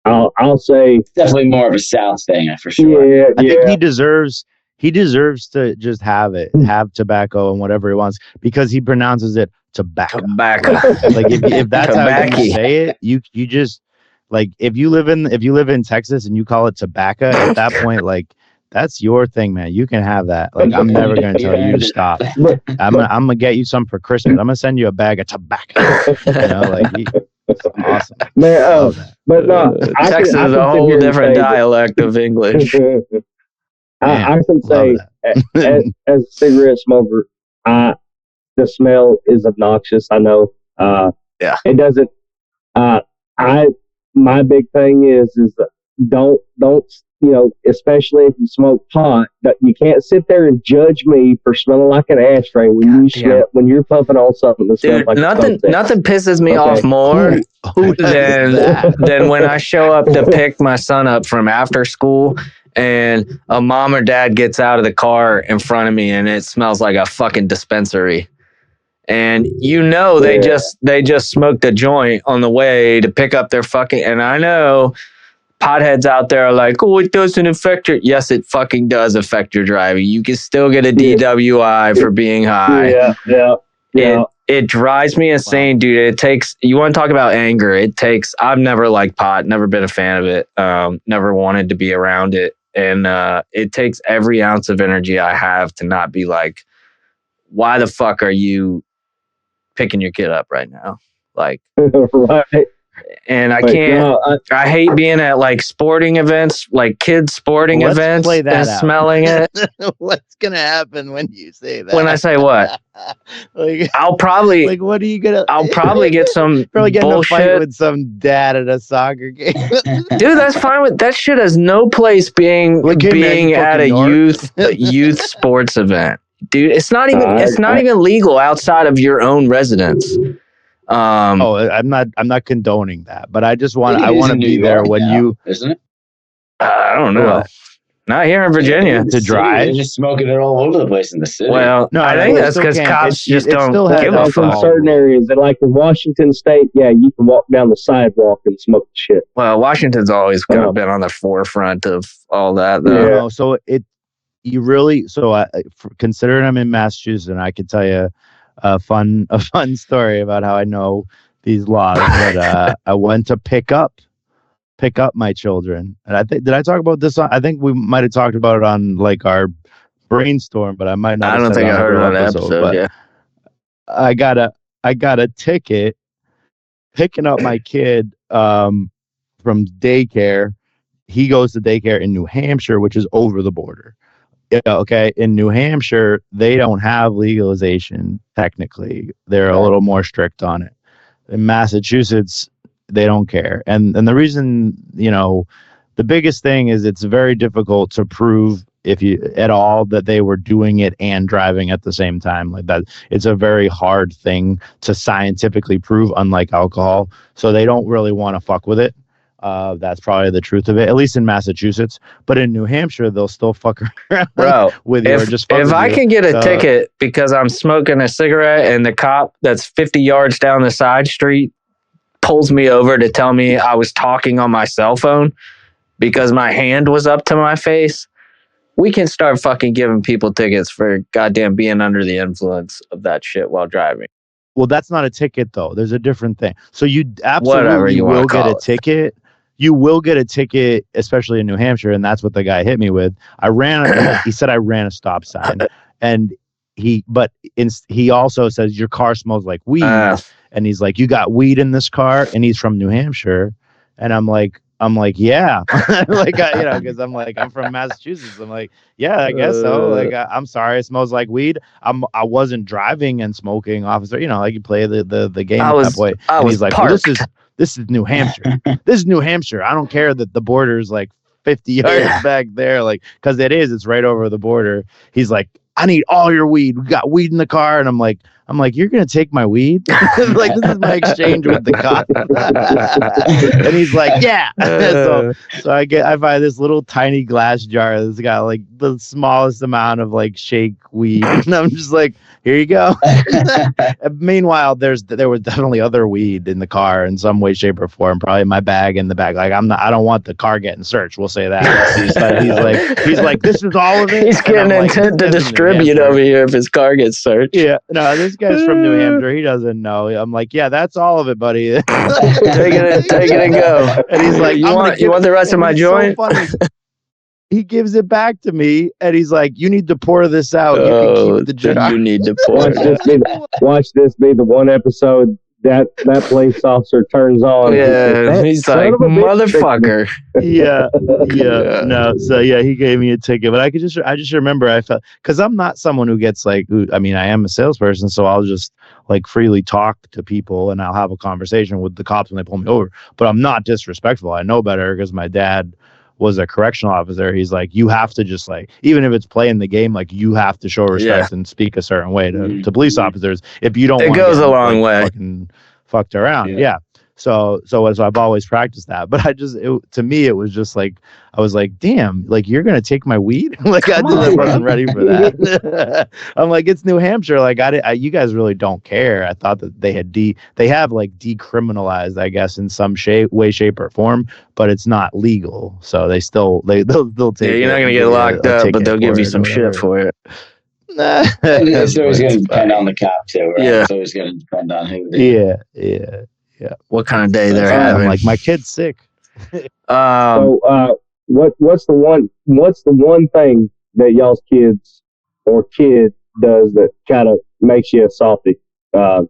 I'll say it's definitely more of a South thing for sure. I think he deserves he deserves to just have tobacco and whatever he wants because he pronounces it tobacco. Like if that's how you say it, you just like if you live in Texas and you call it tobacco, at that point, like that's your thing, man. You can have that. Like I'm never gonna tell you to stop. I'm gonna get you some for Christmas. I'm gonna send you a bag of tobacco. You know, like it's awesome. Man, but no, Texas is a whole different dialect of English. I can say, as a cigarette smoker, the smell is obnoxious. I know. It doesn't. My big thing is don't especially if you smoke pot, that you can't sit there and judge me for smelling like an ashtray when you're puffing on something that smells like nothing pisses me off more than when I show up to pick my son up from after school and a mom or dad gets out of the car in front of me and it smells like a fucking dispensary. And they just smoked a joint on the way to pick up their fucking, and I know potheads out there are like, oh, it doesn't affect your, yes, it fucking does affect your driving. You can still get a DWI for being high. It drives me insane, dude. It takes, you want to talk about anger. I've never liked pot, never been a fan of it, never wanted to be around it. And it takes every ounce of energy I have to not be like, why the fuck are you picking your kid up right now? Like, right. And I can't, I hate being at like sporting events, like kids sporting events and smelling it. What's going to happen when you say that? When I say what? Like, I'll probably, like, what are you going to, I'll probably get some probably get bullshit in a fight with some dad at a soccer game. Dude, that's fine with, that shit has no place being at a youth sports event. Dude, it's not even legal outside of your own residence. I'm not condoning that, but I just want to be there when you, isn't it? I don't know. Not here in Virginia to drive. They're just smoking it all over the place in the city. Well, no, I think that's because cops just don't give a fuck. In certain areas, like in Washington State, you can walk down the sidewalk and smoke shit. Well, Washington's always kind of been on the forefront of all that, though. Yeah. So considering I'm in Massachusetts, and I could tell you a fun story about how I know these laws. But I went to pick up my children, and I think, did I talk about this? I think we might have talked about it on like our brainstorm, but I might not. I don't think I heard it on the episode. Yeah, I got a ticket picking up my kid from daycare. He goes to daycare in New Hampshire, which is over the border. Yeah, okay. In New Hampshire, they don't have legalization technically. They're a little more strict on it. In Massachusetts, they don't care. And the reason, the biggest thing is it's very difficult to prove if you at all that they were doing it and driving at the same time. Like that, it's a very hard thing to scientifically prove, unlike alcohol. So they don't really want to fuck with it. That's probably the truth of it, at least in Massachusetts. But in New Hampshire, they'll still fuck around with you. If I can get a ticket because I'm smoking a cigarette and the cop that's 50 yards down the side street pulls me over to tell me I was talking on my cell phone because my hand was up to my face, we can start fucking giving people tickets for goddamn being under the influence of that shit while driving. Well, that's not a ticket, though. There's a different thing. So you absolutely will get a ticket. You will get a ticket, especially in New Hampshire, and that's what the guy hit me with. He said I ran a stop sign, and he also says your car smells like weed, and he's like, you got weed in this car, and he's from New Hampshire, and I'm like, yeah, like because I'm from Massachusetts. I'm like, yeah, I guess so. Like, I'm sorry, it smells like weed. I wasn't driving and smoking, officer. Like you play the game at that point. And he's like, well, this is New Hampshire. This is New Hampshire. I don't care that the border is like 50 yards back there, like, because it's right over the border. He's like, I need all your weed. We got weed in the car. And I'm like, you're going to take my weed? Like, this is my exchange with the cop. And he's like, yeah. So I buy this little tiny glass jar that's got like the smallest amount of like shake weed. And I'm just like, here you go. Meanwhile, there was definitely other weed in the car in some way, shape, or form. Probably my bag in the bag. Like, I don't want the car getting searched. We'll say that. But he's like, this is all of it. He's getting intent to distribute over here if his car gets searched. Yeah, no, this guy's from New Hampshire. He doesn't know. I'm like, yeah, that's all of it, buddy. Take it and go. And he's like, you want the rest of my joint? So funny. He gives it back to me, and he's like, "You need to pour this out. You can keep the jar. You need to pour Watch this be the one episode that police officer turns on. Yeah, he's like, motherfucker. Yeah. No, so yeah, he gave me a ticket, but I just remember I felt, because I'm not someone who gets like, I mean, I am a salesperson, so I'll just like freely talk to people, and I'll have a conversation with the cops when they pull me over. But I'm not disrespectful. I know better because my dad was a correctional officer. He's like, you have to just like, even if it's playing the game, like you have to show respect and speak a certain way to police officers. If you don't, it goes a long way. Fucking fucked around. Yeah. So I've always practiced that, but to me, it was just like, I was like, damn, like you're going to take my weed? Like I wasn't ready for that. I'm like, it's New Hampshire. Like you guys really don't care. I thought that they have like decriminalized, I guess, in some way, shape or form, but it's not legal. So they'll take it. You're not going to get locked up, but they'll give you some shit for it. It's always going to depend on the cop too, right? Yeah. It's always going to depend on who. Yeah. What kind of day they're having? Like, my kid's sick. So, what's the one thing that y'all's kid does that kind of makes you salty? With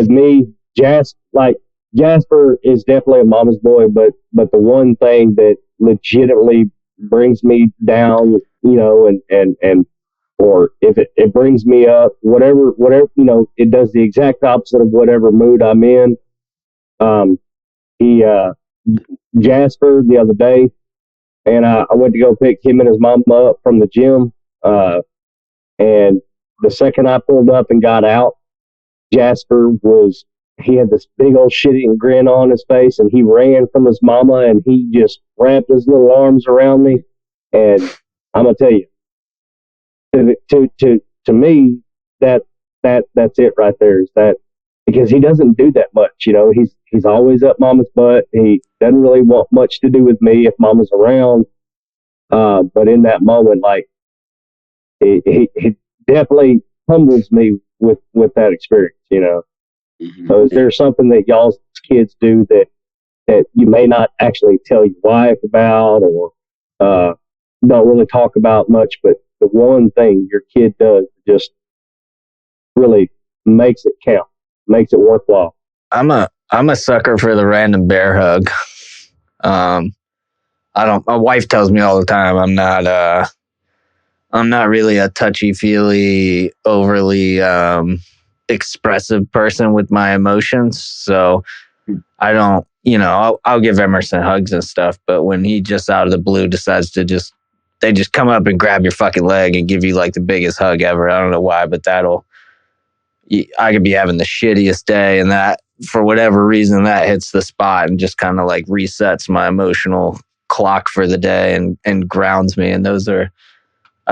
me, Jasper is definitely a mama's boy, but the one thing that legitimately brings me down, and or if it brings me up, whatever, it does the exact opposite of whatever mood I'm in. Jasper the other day, and I went to go pick him and his mom up from the gym. And the second I pulled up and got out, Jasper he had this big old shitty grin on his face, and he ran from his mama, and he just wrapped his little arms around me. And I'm gonna tell you, to me, that's it right there. Is that because he doesn't do that much, he's always up mama's butt. He doesn't really want much to do with me if mama's around. But in that moment, like he definitely humbles me with that experience, Mm-hmm. So is there something that y'all's kids do that you may not actually tell your wife about, or don't really talk about much, but the one thing your kid does just really makes it count, makes it worthwhile? I'm a sucker for the random bear hug. My wife tells me all the time I'm not really a touchy-feely, overly expressive person with my emotions. So I don't, I'll give Emerson hugs and stuff, but when he just out of the blue decides to they just come up and grab your fucking leg and give you like the biggest hug ever. I don't know why, but I could be having the shittiest day, and that, for whatever reason, that hits the spot and just kind of like resets my emotional clock for the day and grounds me. And I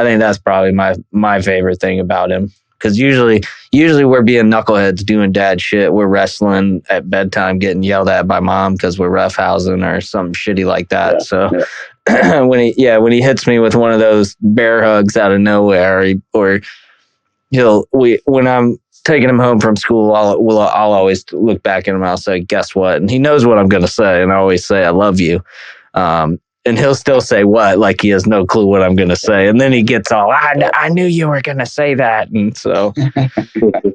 think that's probably my favorite thing about him. Because usually we're being knuckleheads doing dad shit. We're wrestling at bedtime, getting yelled at by mom because we're roughhousing or something shitty like that. When he hits me with one of those bear hugs out of nowhere, when I'm taking him home from school, I'll always look back at him and I'll say, guess what? And he knows what I'm going to say. And I always say, I love you. And he'll still say what? Like he has no clue what I'm going to say. And then he gets all, I knew you were going to say that. And so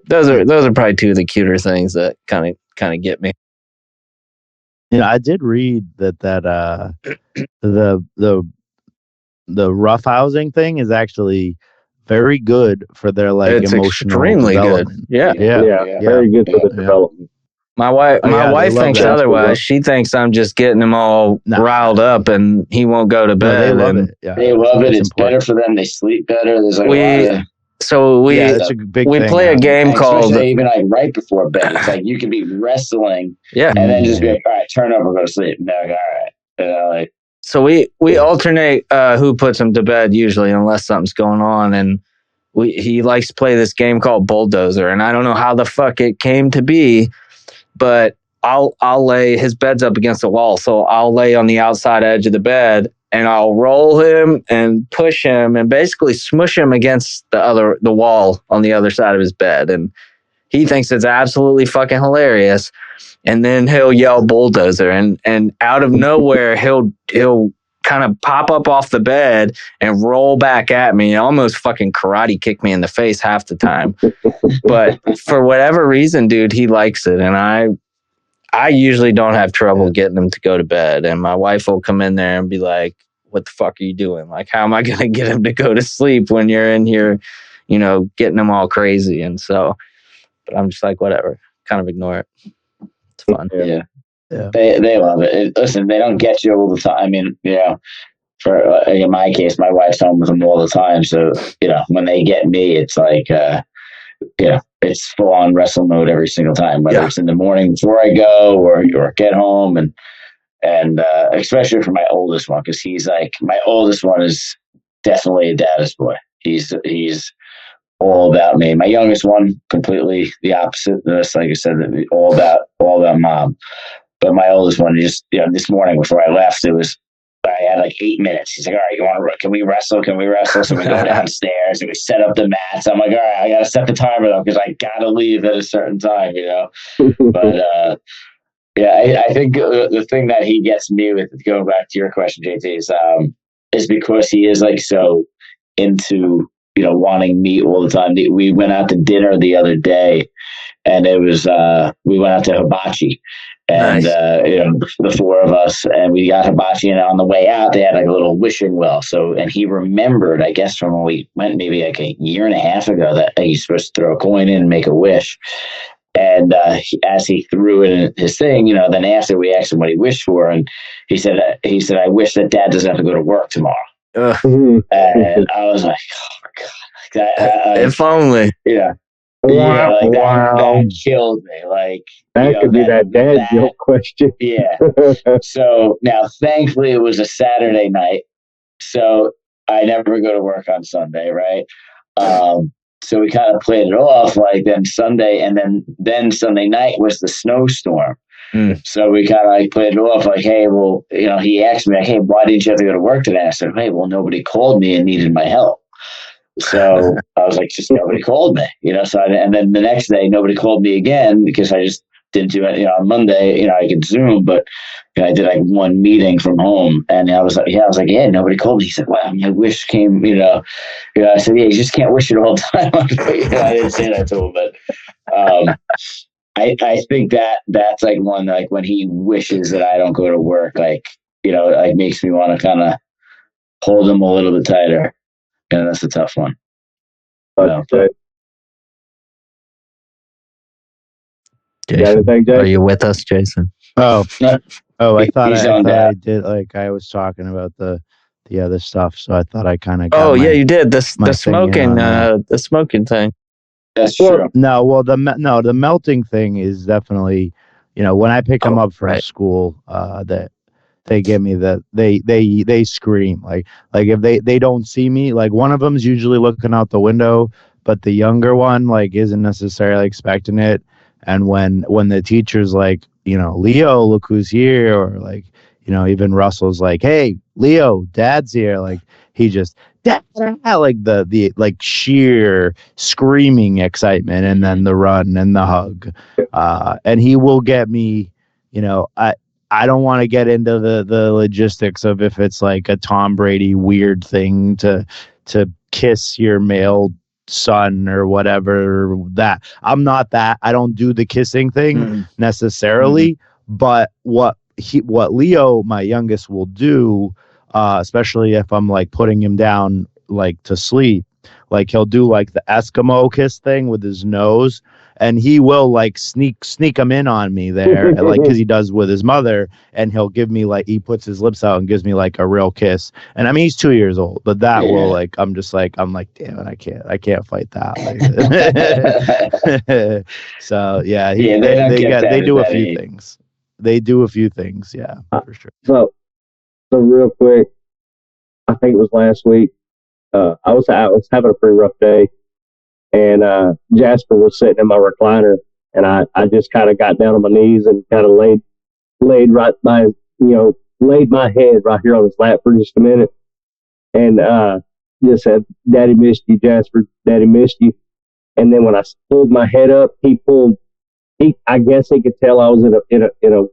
those are probably two of the cuter things that kind of get me. I did read that the roughhousing thing is actually very good for their like it's emotional extremely development. Good. Yeah. Very good for the development. My wife Oh, yeah, they wife love thinks that. otherwise. She thinks I'm just getting him all No. riled up and he won't go to No, bed. they love and it. Yeah, They love it. it's It's better important. for them. They sleep better. There's like We- a lot of So we Yeah, that's a big we thing. play a game and called especially even like right before bed. It's like you can be wrestling yeah. and then just be like, all right, turn over, go to sleep. And they're like, all right. Like, So we alternate who puts him to bed usually, unless something's going on. And he likes to play this game called Bulldozer, and I don't know how the fuck it came to be, but I'll lay his bed's up against the wall, so I'll lay on the outside edge of the bed and I'll roll him and push him and basically smush him against the wall on the other side of his bed, and he thinks it's absolutely fucking hilarious. And then he'll yell Bulldozer, and out of nowhere he'll kind of pop up off the bed and roll back at me, almost fucking karate kick me in the face half the time. But for whatever reason, dude, he likes it, and I usually don't have trouble getting him to go to bed. And my wife will come in there and be like, "What the fuck are you doing? Like, how am I going to get him to go to sleep when you're in here, getting him all crazy?" And so, but I'm just like, whatever, kind of ignore it. It's fun. yeah. Yeah. They love it. Listen, they don't get you all the time. I mean, for in my case, my wife's home with them all the time. So, when they get me, it's like, it's full on wrestle mode every single time, whether it's in the morning before I go or get home. And especially for my oldest one, because he's like, my oldest one is definitely a daddy's boy. He's all about me. My youngest one, completely the opposite. That's, like I said, all about mom. But my oldest one, just this morning before I left, I had like 8 minutes. He's like, "All right, can we wrestle? Can we wrestle?" So we go downstairs and we set up the mats. I'm like, "All right, I got to set the timer though because I got to leave at a certain time, But I think the thing that he gets me with, going back to your question, JT, is because he is like so into wanting meat all the time. We went out to dinner the other day, and it was we went out to hibachi. And, Nice. The four of us, and we got hibachi, and on the way out, they had like a little wishing well. So, and he remembered, I guess, from when we went maybe like a year and a half ago, that he's supposed to throw a coin in and make a wish. And as he threw it in his thing, then after we asked him what he wished for, and he said, "I wish that Dad doesn't have to go to work tomorrow." And I was like, "Oh my God." If only. Yeah. Wow. Like Wow. that killed me. Like, That could be that dad guilt question. Yeah. So now, thankfully, it was a Saturday night, so I never go to work on Sunday, right? So we kind of played it off like then Sunday, and then Sunday night was the snowstorm. So we kind of like played it off like, "Hey, well, he asked me like, 'Hey, why didn't you have to go to work today?' I said, 'Hey, well, nobody called me and needed my help.' So I was like, just nobody called me, So and then the next day, nobody called me again because I just didn't do it. On Monday, I could Zoom, but I did like one meeting from home, and I was like, yeah, nobody called me. He said, "Wow, my wish came." I said, "Yeah, you just can't wish it all the time." I didn't say that to him, but I think that's like one, like when he wishes that I don't go to work, like like makes me want to kind of hold him a little bit tighter. And that's a tough one. Okay. Jason, Jay? are you with us, Jason? Oh, I thought He's I on that. did. Like I was talking about the other stuff, so I thought I kind of. Oh yeah, you did the my smoking thing in on the smoking thing. That's true. No, the melting thing is definitely, when I pick them up from right. school, that they give me that they scream like if they don't see me, like one of them's usually looking out the window, but the younger one like isn't necessarily expecting it. And when the teacher's like, "Leo, look who's here," or like, even Russell's like, "Hey, Leo, Dad's here," like he just like the like sheer screaming excitement, and then the run and the hug, and he will get me. I don't want to get into the logistics of if it's like a Tom Brady weird thing to kiss your male son or whatever. That I'm not that. I don't do the kissing thing necessarily, but what Leo, my youngest, will do, especially if I'm like putting him down like to sleep, like he'll do like the Eskimo kiss thing with his nose, and he will like sneak them in on me there, like because he does with his mother, and he'll give me like, he puts his lips out and gives me like a real kiss. And I mean, he's 2 years old, but that will like, I'm like, damn it, I can't fight that. Like, so yeah, they do a few things. They do a few things, yeah, for sure. So real quick, I think it was last week. I was having a pretty rough day, and Jasper was sitting in my recliner, and I just kind of got down on my knees and kind of laid right by, laid my head right here on his lap for just a minute, and just said, "Daddy missed you, Jasper. Daddy missed you." And then when I pulled my head up, I guess he could tell I was in a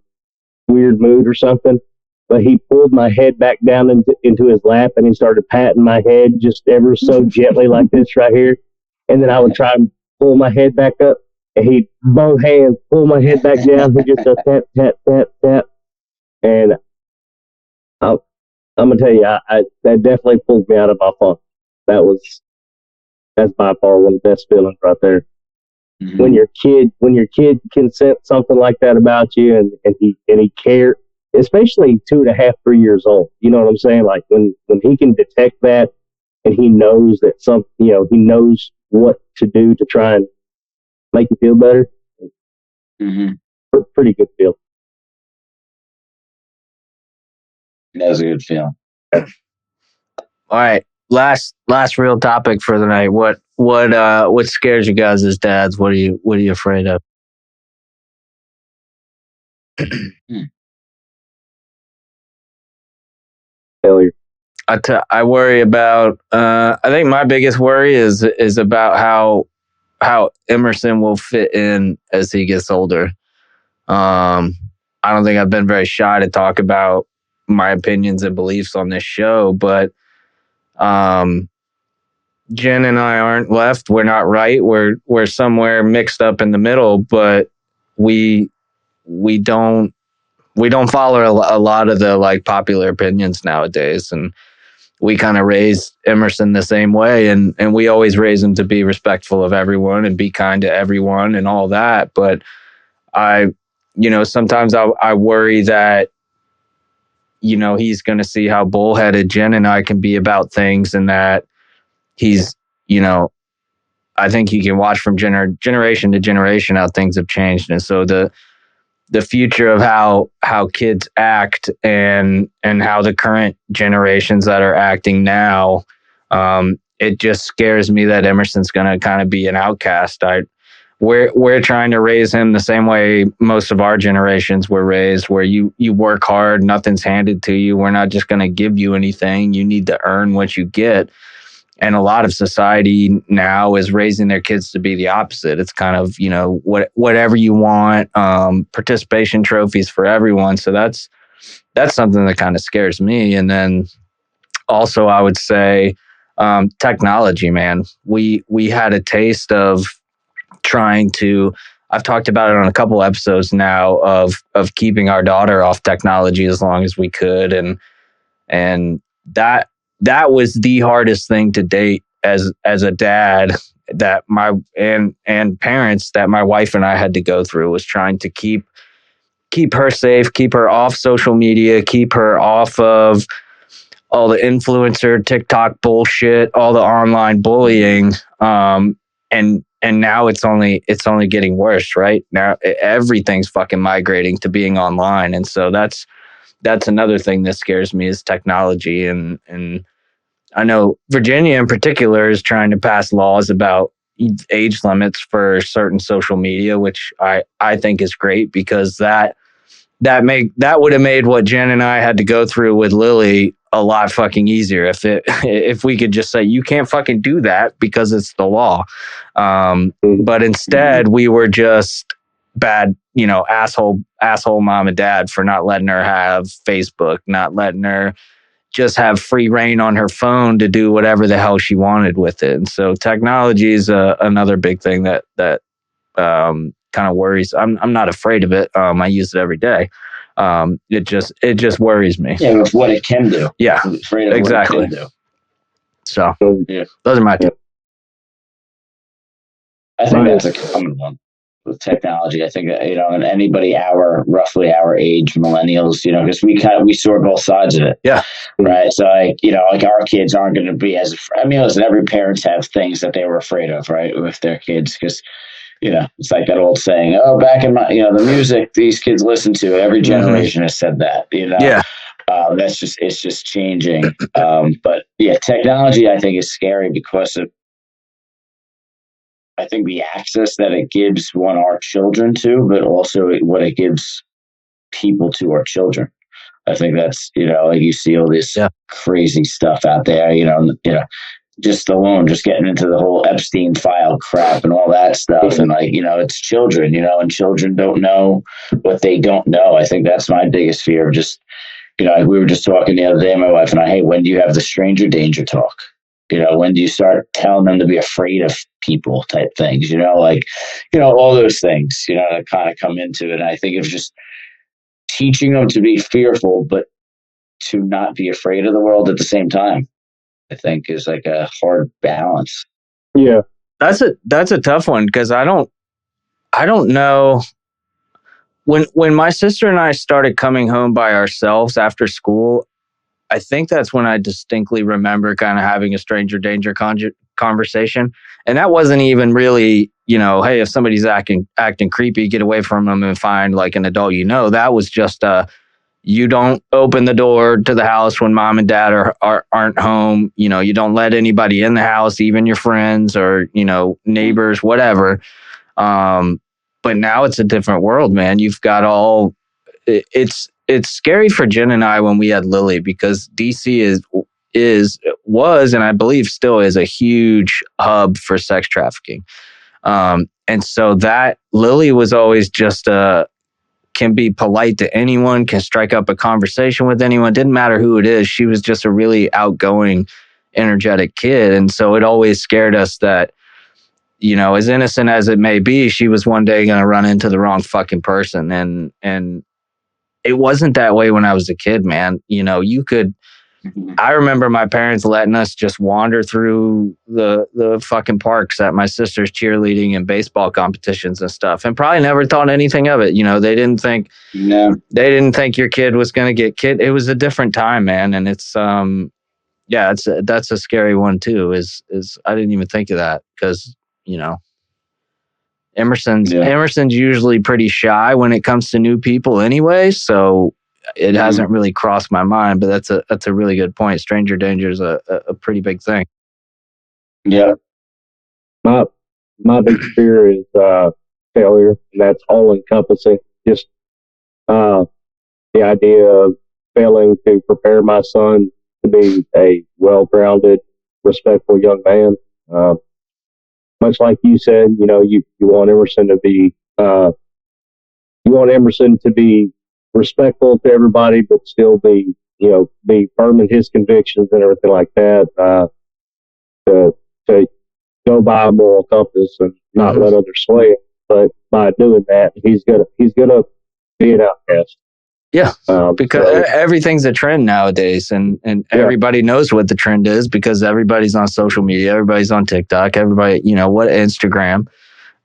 weird mood or something, but he pulled my head back down into his lap, and he started patting my head just ever so gently like this right here. And then I would try and pull my head back up, and he'd both hands pull my head back down. He'd just go tap, tap, tap, tap. And I'm going to tell you, that definitely pulled me out of my funk. That's by far one of the best feelings right there. Mm-hmm. When your kid can sense something like that about you, and he cares, especially 2.5, 3 years old. You know what I'm saying? Like when he can detect that, and he knows that he knows what to do to try and make you feel better. Mm-hmm. Pretty good feel. That's a good feeling. All right. Last real topic for the night. What scares you guys as dads? What are you afraid of? Failure. I worry about. I think my biggest worry is about how Emerson will fit in as he gets older. I don't think I've been very shy to talk about my opinions and beliefs on this show, but Jen and I aren't left. We're not right. We're somewhere mixed up in the middle, but we don't follow a lot of the like popular opinions nowadays, and we kind of raised Emerson the same way, and we always raise him to be respectful of everyone and be kind to everyone and all that. But sometimes I worry that, he's going to see how bullheaded Jen and I can be about things, and that he's, I think you can watch from generation to generation how things have changed. And so the future of how kids act and how the current generations that are acting now, it just scares me that Emerson's going to kind of be an outcast. We're trying to raise him the same way most of our generations were raised, where you work hard, nothing's handed to you. We're not just going to give you anything. You need to earn what you get. And a lot of society now is raising their kids to be the opposite. It's kind of, whatever you want, participation trophies for everyone. So that's something that kind of scares me. And then also I would say technology, man. We had a taste of trying to, I've talked about it on a couple episodes now, of keeping our daughter off technology as long as we could. And that was the hardest thing to date as a dad that and parents that my wife and I had to go through, was trying to keep her safe, keep her off social media, keep her off of all the influencer TikTok bullshit, all the online bullying. And now it's only getting worse, right? Now everything's fucking migrating to being online. And so that's another thing that scares me, is technology. And I know Virginia in particular is trying to pass laws about age limits for certain social media, which I think is great, because that would have made what Jen and I had to go through with Lily a lot fucking easier if we could just say, you can't fucking do that because it's the law. But instead we were just bad, asshole mom and dad for not letting her have Facebook, not letting her just have free reign on her phone to do whatever the hell she wanted with it. And so technology is another big thing that kind of worries. I'm not afraid of it. I use it every day. It just worries me. Yeah, with what it can do. Yeah, exactly. What it can do. So those are my two. I think that's a common one. with technology. I think and anybody roughly our age, millennials, because we saw both sides of it. Yeah. Right. So our kids aren't going to be listen, every parents have things that they were afraid of, right, with their kids, because it's like that old saying, oh, back in my, the music these kids listen to, every generation has said that, Yeah. It's just changing. But yeah, technology, I think, is scary because of, I think, the access that it gives our children to, but also what it gives people to our children. I think that's, like you see all this crazy stuff out there, just getting into the whole Epstein file crap and all that stuff. And it's children, and children don't know what they don't know. I think that's my biggest fear of just, we were just talking the other day, my wife and I, hey, when do you have the stranger danger talk? When do you start telling them to be afraid of people type things, all those things, that kind of come into it. And I think it's just teaching them to be fearful, but to not be afraid of the world at the same time, I think is like a hard balance. Yeah. That's a tough one, because I don't know. When my sister and I started coming home by ourselves after school, I think that's when I distinctly remember kind of having a stranger danger conversation. And that wasn't even really, hey, if somebody's acting creepy, get away from them and find like an adult. That was just you don't open the door to the house when mom and dad aren't home. You don't let anybody in the house, even your friends or, neighbors, whatever. But now it's a different world, man. You've got it's scary for Jen and I when we had Lily, because DC was, and I believe still is, a huge hub for sex trafficking. And so that Lily was always just can be polite to anyone, can strike up a conversation with anyone, didn't matter who it is. She was just a really outgoing, energetic kid. And so it always scared us that, as innocent as it may be, she was one day going to run into the wrong fucking person. And it wasn't that way when I was a kid, man. I remember my parents letting us just wander through the fucking parks at my sister's cheerleading and baseball competitions and stuff, and probably never thought anything of it. They didn't think your kid was going to get kid. It was a different time, man. And it's, that's a scary one too, is I didn't even think of that, because, Emerson's usually pretty shy when it comes to new people anyway. So it hasn't really crossed my mind, but that's a really good point. Stranger danger is a pretty big thing. Yeah. My big fear is failure, and that's all encompassing. Just the idea of failing to prepare my son to be a well-grounded, respectful young man. Much like you said, you want Emerson to be respectful to everybody, but still be firm in his convictions and everything like that. To go by a moral compass and not let others sway him. But by doing that, he's gonna be an outcast. Yeah, because everything's a trend nowadays, and everybody knows what the trend is, because everybody's on social media, everybody's on TikTok, everybody, Instagram.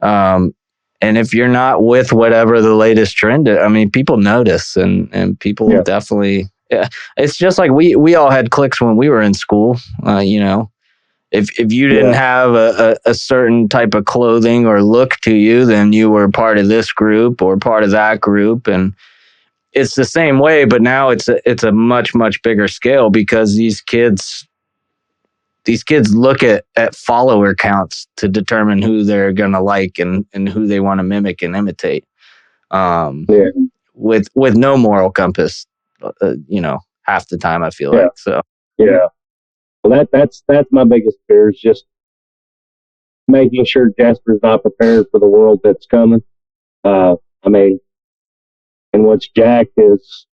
And if you're not with whatever the latest trend is, I mean, people notice, and people definitely. Yeah, it's just like we all had cliques when we were in school. If you didn't have a certain type of clothing or look to you, then you were part of this group or part of that group, and it's the same way, but now it's a much, much bigger scale, because these kids look at follower counts to determine who they're going to like and who they want to mimic and imitate. With no moral compass, half the time, I feel like. So yeah. Well, that's my biggest fear, is just making sure Jasper's not prepared for the world that's coming. And what's jacked is,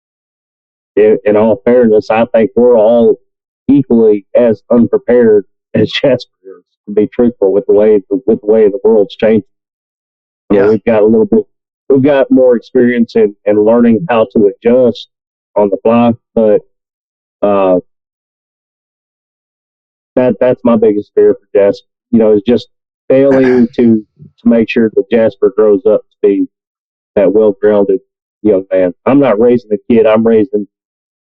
in all fairness, I think we're all equally as unprepared as Jasper is, to be truthful, with the way the world's changing. We've got more experience in learning how to adjust on the fly, but that's my biggest fear for Jasper. Is just failing to make sure that Jasper grows up to be that well-grounded young man. I'm not raising a kid. I'm raising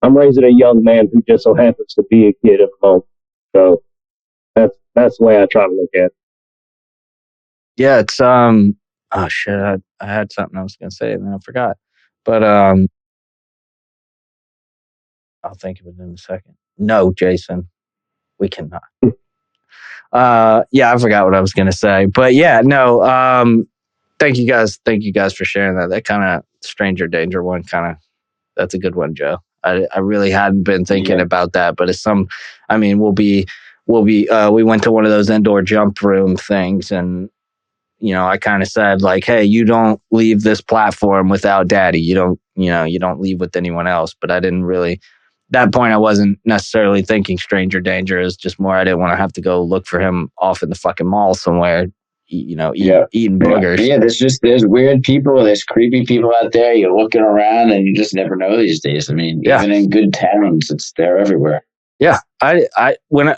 a young man who just so happens to be a kid at the moment. So that's the way I try to look at it. Yeah, it's oh shit, I had something I was gonna say and then I forgot. But I'll think of it in a second. No, Jason, we cannot. Yeah, I forgot what I was gonna say. But yeah, no, thank you guys for sharing that. That kind of stranger danger one that's a good one, Joe. I really hadn't been thinking about that, but it's we went to one of those indoor jump room things, and I kind of said like, hey, you don't leave this platform without daddy. You don't leave with anyone else. But I didn't really, that point, I wasn't necessarily thinking stranger danger. It's just more, I didn't want to have to go look for him off in the fucking mall somewhere, eating boogers. Yeah, there's weird people, there's creepy people out there. You're looking around and you just never know these days. I mean, even in good towns, they're everywhere. Yeah, when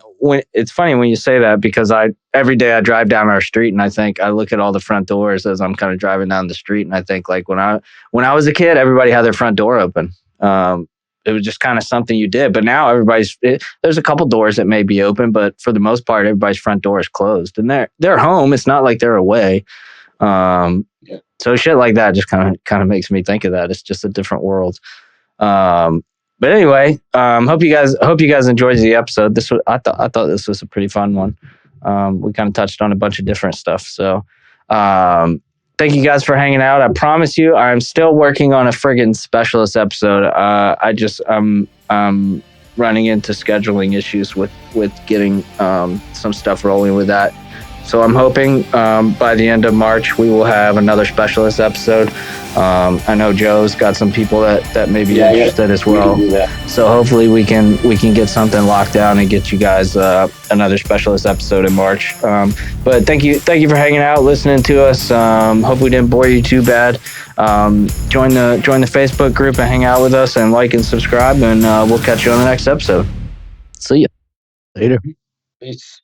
it's funny when you say that, because every day I drive down our street and I look at all the front doors as I'm kind of driving down the street, and I think like when I was a kid, everybody had their front door open. It was just kind of something you did, but now there's a couple doors that may be open, but for the most part, everybody's front door is closed, and they're home. It's not like they're away. So shit like that just kind of makes me think of that. It's just a different world. But anyway, hope you guys enjoyed the episode. I thought this was a pretty fun one. We kind of touched on a bunch of different stuff. So thank you guys for hanging out. I promise you, I'm still working on a friggin' specialist episode. I'm running into scheduling issues with getting some stuff rolling with that. So I'm hoping by the end of March we will have another specialist episode. I know Joe's got some people that may be interested as well. So hopefully we can get something locked down and get you guys another specialist episode in March. But thank you for hanging out, listening to us. Hope we didn't bore you too bad. Join the Facebook group and hang out with us, and like and subscribe, and we'll catch you on the next episode. See ya. Later. Peace.